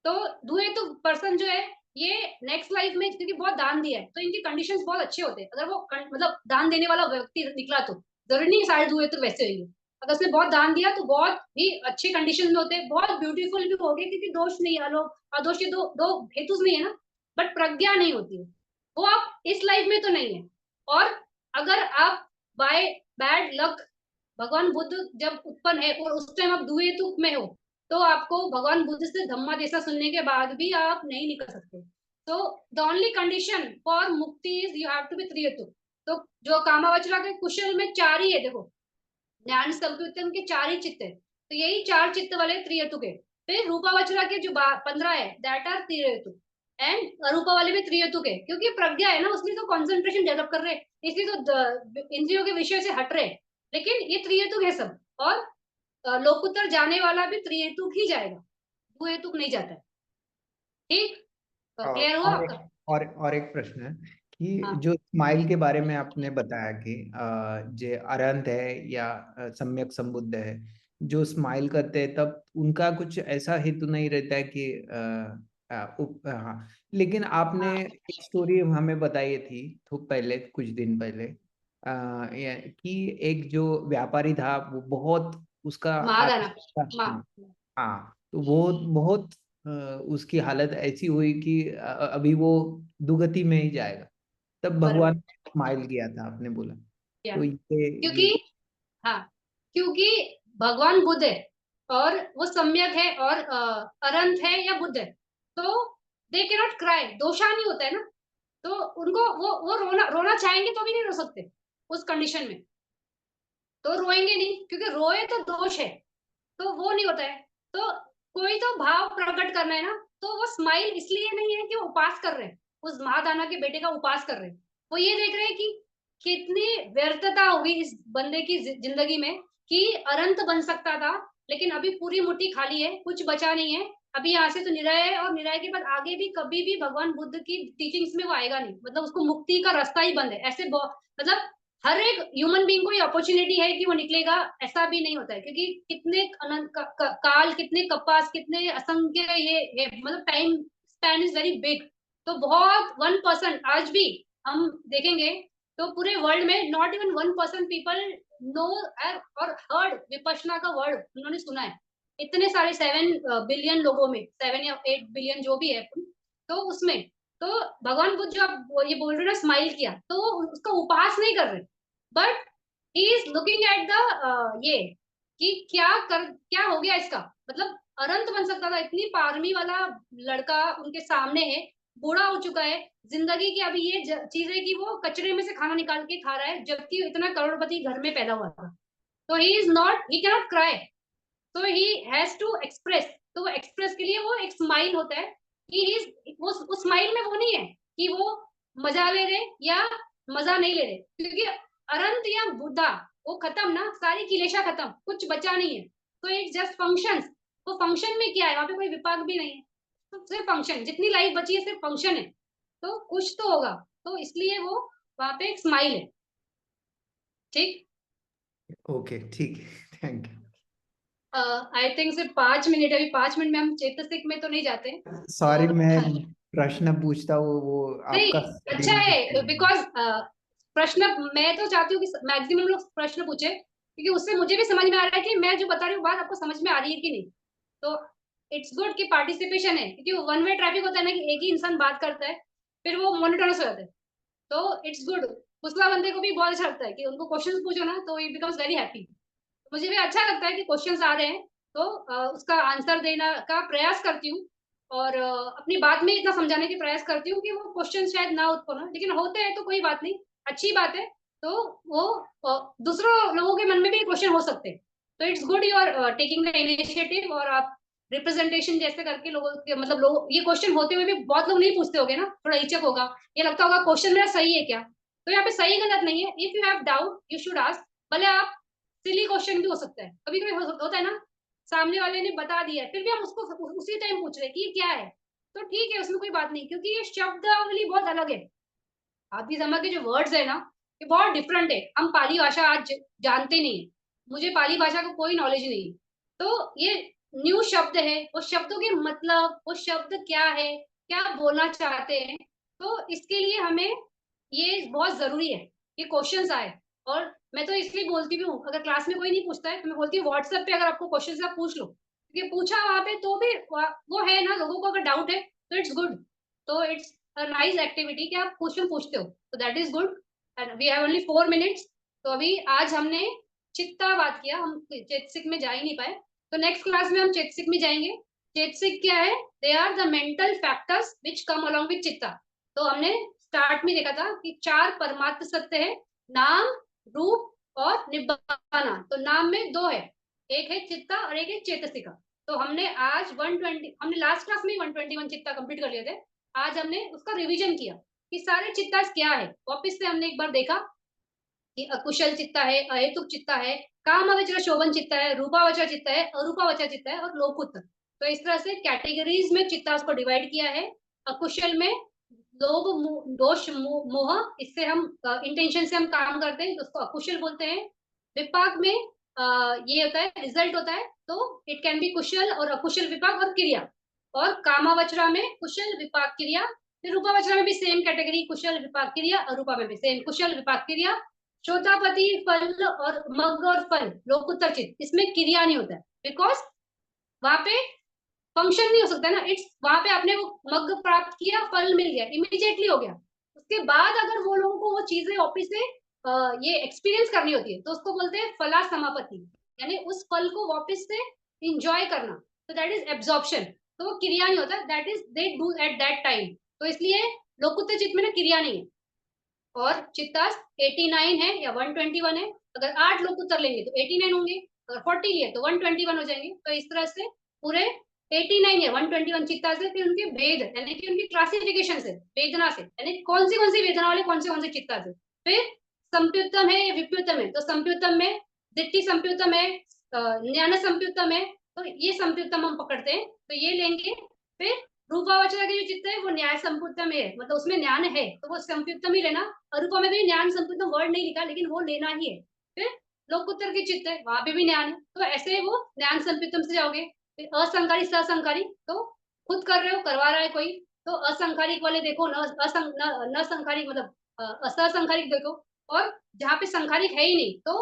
तो दुए तो पर्सन जो है ये नेक्स्ट लाइफ में क्योंकि बहुत दान दिया है तो इनके कंडीशंस बहुत अच्छे होते हैं। अगर वो मतलब दान देने वाला व्यक्ति निकला तो जरूरी नहीं सारे दुए तो वैसे होंगे। अगर उसने बहुत दान दिया तो बहुत ही अच्छे कंडीशन में होते हैं, बहुत ब्यूटीफुल भी हो गए, क्योंकि दोष नहीं है, अदोष के दो दो हेतु नहीं है ना, बट प्रज्ञा नहीं होती है, वो आप इस लाइफ में तो नहीं है। और अगर आप बाय बैड लक भगवान बुद्ध जब उत्पन्न है और उस टाइम आप दुहेतुक में हो, तो आपको भगवान बुद्ध से धम्मा देसा सुनने के बाद भी आप नहीं निकल सकते। तो द ओनली कंडीशन फॉर मुक्ति is you have to be त्रिहेतुक। तो जो कामावचरा के कुशल में 4 ही है, देखो ज्ञान संकीर्तन के 4 ही चित्त है, तो यही 4 चित्त वाले त्रिहेतुक है। फिर रूपावचरा के जो 15 है दैट आर त्रिहेतुक, एंड अरूपा वाले भी त्रिहेतुक है, क्योंकि प्रज्ञा है ना उसमें तो कंसंट्रेशन डेवलप कर रहे हैं, इसलिए तो इंद्रियों के विषय से हट रहे हैं। लेकिन ये त्रिहेतुक है सब। और लोकुत्तर जाने वाला भी त्रिहेतुक ही जाएगा, दुहेतुक नहीं जाता है। ठीक, तो क्लियर हुआ और आपका? और एक प्रश्न है कि हाँ जो स्माइल के बारे में आपने बताया कि जे अरहंत है या सम्यक संबुद्ध है, जो स्माइल करते हैं तब उनका कुछ ऐसा हेतु नहीं रहता है कि हाँ, लेकिन आपने हाँ एक स्टोरी हमें बताई थी तो पहले कुछ दिन पहले कि एक जो व्यापारी था वो बहुत उसका महादाना। आत्म, माँ। हाँ हाँ, तो वो बहुत उसकी हालत ऐसी हुई कि अभी वो दुगति में ही जाएगा, तब भगवान बराबर। ने स्माइल किया था आपने बोला। क्या? तो क्योंकि ये हाँ, क्योंकि भगवान बुद्ध है और वो सम्यक है और अनंत है या बुद्ध है, तो दे कैन नॉट क्राई, दोषा नहीं होता है ना। तो उनको वो रोना रोना चाहेंगे तो भी नहीं रो सकते उस कंडीशन में, तो रोएंगे नहीं, क्योंकि रोए तो दोष है, तो वो नहीं होता है। तो कोई तो भाव प्रकट करना है ना, तो वो स्माइल इसलिए नहीं है कि वो उपास कर रहे हैं, उस महादाना के बेटे का उपास कर रहे हैं, वो ये देख रहे हैं कि कितनी व्यर्थता होगी इस बंदे की जिंदगी में, कि अनंत बन सकता था लेकिन अभी पूरी मुट्ठी खाली है, कुछ बचा नहीं है। अभी यहाँ से तो निराय है, और निराय के बाद आगे भी कभी भी भगवान बुद्ध की टीचिंग्स में वो आएगा नहीं, मतलब उसको मुक्ति का रास्ता ही बंद है। ऐसे मतलब हर एक ह्यूमन बीइंग को ये अपॉर्चुनिटी है कि वो निकलेगा, ऐसा भी नहीं होता है, क्योंकि कितने अनंत काल, कितने कपास, कितने असंख्य ये मतलब time span is very big. तो बहुत 1% आज भी हम देखेंगे तो पूरे वर्ल्ड में नॉट इवन 1% पीपल नो और हर्ड विपश्यना का वर्ड उन्होंने सुना है। इतने सारे 7 बिलियन लोगों में, 7 या 8 बिलियन जो भी है, तो उसमें तो भगवान बुद्ध जो आप ये बोल रहे हो ना, स्माइल किया, तो उसका उपहास नहीं कर रहे, but he is looking at the ये कि क्या हो गया इसका, मतलब अनंत बन सकता था। इतनी पारमी वाला लड़का उनके सामने है, बूढ़ा हो चुका है, जिंदगी की अभी ये चीज है कि वो कचरे में से खाना निकाल के खा रहा है, जबकि इतना करोड़पति घर में पैदा हुआ था। तो he is not, he can not cry, तो ही हैज टू एक्सप्रेस। तो वो एक्सप्रेस के लिए वो एक स्माइल होता है कि वो स्माइल में वो नहीं है कि वो मजा ले रहे या मजा नहीं ले रहे, क्योंकि अनंत या बुद्धा वो खत्म ना, सारी किलेशा खत्म, कुछ बचा नहीं है। तो इट्स जस्ट फंक्शन। तो फंक्शन में क्या है, वहां पे कोई विपाक भी नहीं है, तो सिर्फ फंक्शन, जितनी लाइफ बची है सिर्फ फंक्शन है, तो कुछ तो होगा। तो इसलिए वो वहां पे एक स्माइल है। ठीक, ओके, ठीक है, थैंक यू। आई थिंक सिर्फ 5 मिनट, अभी 5 मिनट में हम चेतसिक में तो नहीं जाते। सॉरी, और मैं प्रश्न पूछता हूँ, वो नहीं, आपका अच्छा schedule है, बिकॉज प्रश्न मैं तो चाहती हूँ कि मैक्सिमम लोग प्रश्न पूछे, क्योंकि उससे मुझे भी समझ में आ रहा है कि मैं जो बता रही हूँ बात आपको समझ में आ रही है कि नहीं। तो इट्स गुड कि पार्टिसिपेशन है, क्योंकि वन वे ट्रैफिक होता है ना, कि एक ही इंसान बात करता है, फिर वो मोनोटोनस हो जाता है। तो इट्स गुड, पुछला बंदे को भी बहुत अच्छा लगता है कि उनको क्वेश्चन पूछो ना, तो ही बिकम्स वेरी हैप्पी। मुझे भी अच्छा लगता है कि क्वेश्चंस आ रहे हैं, तो उसका आंसर देना का प्रयास करती हूँ, और अपनी बात में इतना समझाने की प्रयास करती हूँ कि वो क्वेश्चन शायद ना उत्पन्न हो, लेकिन होते हैं तो कोई बात नहीं, अच्छी बात है। तो वो दूसरों लोगों के मन में भी क्वेश्चन हो सकते हैं। तो it's good you are taking the initiative, और आप रिप्रेजेंटेशन जैसे करके लोगों के, मतलब लोग ये क्वेश्चन होते हुए भी बहुत लोग नहीं पूछते होंगे ना, थोड़ा हिचक होगा, ये लगता होगा क्वेश्चन मेरा सही है क्या। तो यहाँ पे सही गलत नहीं है, if you have doubt you should ask. भले आप सिली क्वेश्चन भी हो सकता है, कभी कभी होता है ना, सामने वाले ने बता दिया है फिर भी हम उसको उसी टाइम पूछ रहे हैं कि ये क्या है, तो ठीक है, उसमें कोई बात नहीं, क्योंकि ये शब्दावली बहुत अलग है। आदि समय के जो वर्ड्स है ना, ये बहुत डिफरेंट है, हम पाली भाषा आज जानते नहीं है, मुझे पाली भाषा का कोई नॉलेज नहीं है। तो ये न्यू शब्द है, वो शब्दों के मतलब, वो शब्द क्या है, क्या बोलना चाहते हैं, तो इसके लिए हमें ये बहुत जरूरी है कि क्वेश्चंस आए। और मैं तो इसलिए बोलती भी हूँ, अगर क्लास में कोई नहीं पूछता है तो मैं बोलती हूँ व्हाट्सएप पे अगर आपको क्वेश्चन आप पूछ लो, क्योंकि पूछा वहां पे तो भी वो है ना, लोगों को अगर डाउट है तो इट्स गुड। तो इट्स नाइस एक्टिविटी कि आप क्वेश्चन पूछते हो, तो that is good. And we have only 4 minutes. तो अभी आज हमने चित्ता बात किया, हम चेतसिक में जा ही नहीं पाए, तो नेक्स्ट क्लास में हम चेतसिक में जाएंगे। चेतसिक क्या है, they are the mental factors which come along with chitta. तो हमने स्टार्ट में देखा था कि 4 परमात्म सत्य है, नाम, रूप और निब्बाना। तो नाम में 2 है, एक है चित्ता और एक है चेतसिका। तो हमने आज 120, हमने लास्ट क्लास में 121 चित्ता कंप्लीट कर लिए थे, आज हमने उसका रिवीजन किया कि सारे चित्ता क्या है। वापिस से हमने एक बार देखा कि अकुशल चित्ता है, अहेतुक चित्ता है, कामवचर शोभन चित्ता है, रूपावचर चित्ता है, अरूपावचर चित्ता है, और लोकुत्तर। तो इस तरह से कैटेगरीज में चित्ता को डिवाइड किया है। अकुशल में लोभ, दोष, मोह, इससे हम इंटेंशन से हम काम करते हैं तो उसको अकुशल बोलते हैं। विपाक में ये होता है, रिजल्ट होता है, तो इट कैन बी कुशल और अकुशल विपाक और क्रिया। और कामावचरा में कुशल विपाक क्रिया, फिर रूपावचरा में भी सेम कैटेगरी, कुशल विपाक क्रिया, अरूपा में भी सेम कुशल विपाक क्रिया। श्रोतापति फल और मग और फल लोकुत्तर चित्त, इसमें क्रिया नहीं होता है, बिकॉज वहां पे फंक्शन नहीं हो सकता ना। इट्स वहां पे आपने वो मग प्राप्त किया, फल मिल गया, इमीडिएटली हो गया। उसके बाद अगर वो लोगों को वो चीजें वापिस से ये एक्सपीरियंस करनी होती है, तो उसको बोलते हैं फला समापति, यानी उस फल को वापिस से इंजॉय करना। तो दैट इज एब्जॉर्प्शन। तो वो क्रिया नहीं होता, that is they do at that time. तो इसलिए लोकुत्तर चित्त में ना क्रिया नहीं है। और चित्तास 89 है या 121 है, अगर 8 लोग उत्तर लेंगे तो 89 होंगे, अगर 40 लिए तो 121 हो जाएंगे। तो इस तरह से पूरे 89 या 121 चित्ता से, फिर उनके भेद यानी कि उनकी क्लासिफिकेशन से, वेदना से, यानी कौन सी वेदना वाले कौन से चित्ता से, फिर संप्युत्तम है या विप्युत्तम है, तो संप्युत्तम में दिट्टी संप्युत्तम है, ज्ञान संप्युत्तम है, तो ये संप्युत्तम हम पकड़ते हैं, तो ये लेंगे। फिर रूपावचरा के जो चित्त है वो न्याय संप्युत्तम है, मतलब उसमें ज्ञान है तो वो संप्युत्तम ही लेना। अरूपा में भी ज्ञान संप्युत्तम वर्ड नहीं लिखा, लेकिन वो लेना ही है। फिर लोकोत्तर की चित्त है, वहां पे भी ज्ञान है, तो ऐसे वो ज्ञान संप्युत्तम से जाओगे। फिर असंकारिक ससंकारिक, तो खुद कर रहे हो, करवा रहा है कोई, तो असंकारिक वाले देखो, न संकारिक मतलब असंकारिक देखो, और जहाँ पे संकारिक है ही नहीं तो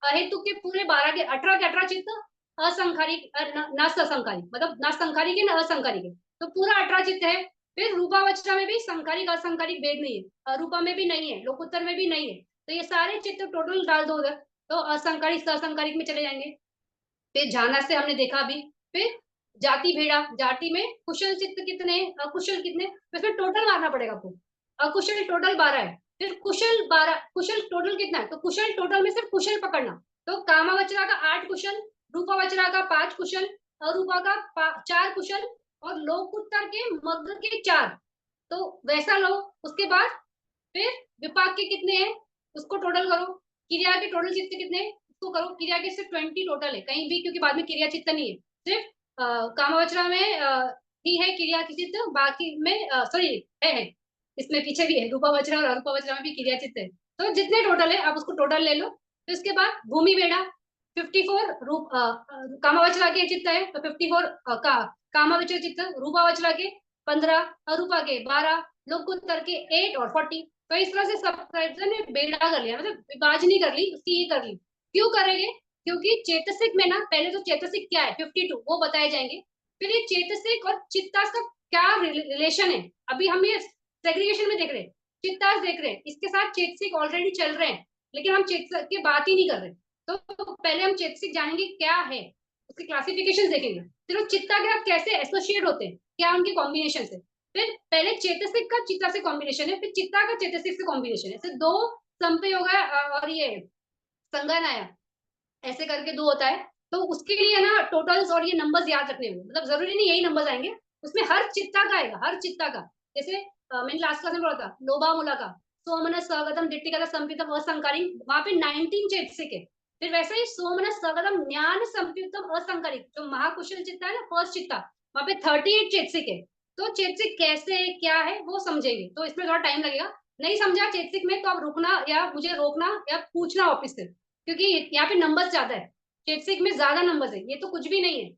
अहेतुक के पूरे 12 के 18 चित्त असंकारिक न ससंकारिक, मतलब ना संकारिक है ना असंकारिक है, तो पूरा 18 चित्त है। फिर रूपावचरा में भी संकारिक असंकारिक भेद नहीं है, रूपा में भी नहीं है, लोकोत्तर में भी नहीं है, तो ये सारे चित्त टोटल डाल दो उधर, तो असंकारिक ससंकारिक में चले जाएंगे। फिर जाना से हमने देखा अभी। फिर जाति भेड़ा, जाति में कुशल चित्त कितने, अकुशल कितने, इसमें टोटल मारना पड़ेगा आपको। अकुशल टोटल 12 है, फिर कुशल 12, कुशल टोटल कितना है, तो कुशल टोटल में सिर्फ कुशल पकड़ना, तो कामावचरा का 8 कुशल, रूपावचरा का 5 कुशल, अरूपा का 4 कुशल, और लोकोत्तर के मग्ध के 4, तो वैसा लो। उसके बाद फिर विपाक के कितने हैं उसको टोटल करो, क्रिया के टोटल चित्त कितने हैं उसको करो, क्रिया के सिर्फ 20 टोटल है कहीं भी, क्योंकि बाद में क्रिया चित्त नहीं है, सिर्फ कामावचरा में ही है क्रिया की चित्त, बाकी में सॉरी है, इसमें पीछे भी है, रूपावचरा और अरूपावचरा में भी क्रिया चित्त है, तो जितने टोटल है आप उसको टोटल ले लो। फिर उसके बाद भूमि बेड़ा 54 रूप कामावचरा के चित्त है, तो 54 कामावचर चित्त, रूपावचरा के 15, अरूपा के 12, लोकोत्तर के 8 और 40, तो इस तरह से सब्सक्राइबर ने बेड़ा कर लिया, मतलब विभाजनी कर ली उसकी, ये कर ली। क्यों करेंगे, क्योंकि चेतसिक में ना पहले तो चेतसिक क्या है 52 वो बताए जाएंगे, फिर ये चेतसिक और चित्तास का क्या रिलेशन है, अभी हम ये सेग्रीगेशन में देख रहे हैं, चित्तास देख रहे हैं, इसके साथ चेतसिक ऑलरेडी चल रहे हैं, लेकिन हम चेतसिक की बात ही नहीं कर रहे, तो पहले हम चेतसिक जानेंगे क्या है, उसकी क्लासिफिकेशन देखेंगे, फिर वो चित्ता के साथ कैसे एसोसिएट होते हैं, क्या उनके कॉम्बिनेशन है, फिर पहले चेतसिक का चित्ता से कॉम्बिनेशन है, फिर चित्ता का चेतसिक से कॉम्बिनेशन है, फिर 2 संप्रयोग है और ये संगन आया, ऐसे करके 2 होता है, तो उसके लिए ना टोटल्स और ये नंबर्स याद रखने होंगे, मतलब जरूरी नहीं यही नंबर्स आएंगे, उसमें हर चित्ता का आएगा, हर चित्ता का, जैसे मैंने लास्ट क्लास में पढ़ा था लोबा मूला का, सोमन स्वागतम दिट्टिका संपितम असंकारिक, वहां पे 19 चेतसिक है, फिर वैसे ही सोमन स्वागतम ज्ञान संपितम असंकारिक, जो महाकुशल चित्ता है ना फर्स्ट चित्ता, वहां पे 38 चेतसिक है, तो चेतसिक कैसे है क्या है वो समझेंगे, तो इसमें थोड़ा टाइम लगेगा, नहीं समझा चेतसिक में तो आप रुकना या मुझे रोकना या पूछना ऑफिस से, क्योंकि यहाँ पे नंबर्स ज्यादा है, चेतसिक में ज्यादा नंबर्स है, ये तो कुछ भी नहीं है,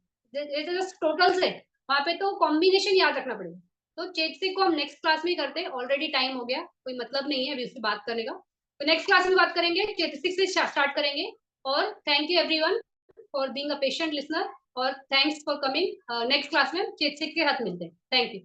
जस्ट टोटल्स है, वहां पे तो कॉम्बिनेशन याद रखना पड़ेगा, तो चेतसिक को हम नेक्स्ट क्लास में ही करते हैं, ऑलरेडी टाइम हो गया, कोई मतलब नहीं है अभी उसकी बात करने का, तो नेक्स्ट क्लास में बात करेंगे, चेतसिक से स्टार्ट करेंगे, और thank you everyone for being a patient listener, और thanks for coming, next class में चेतसिक के साथ मिलते हैं, थैंक यू।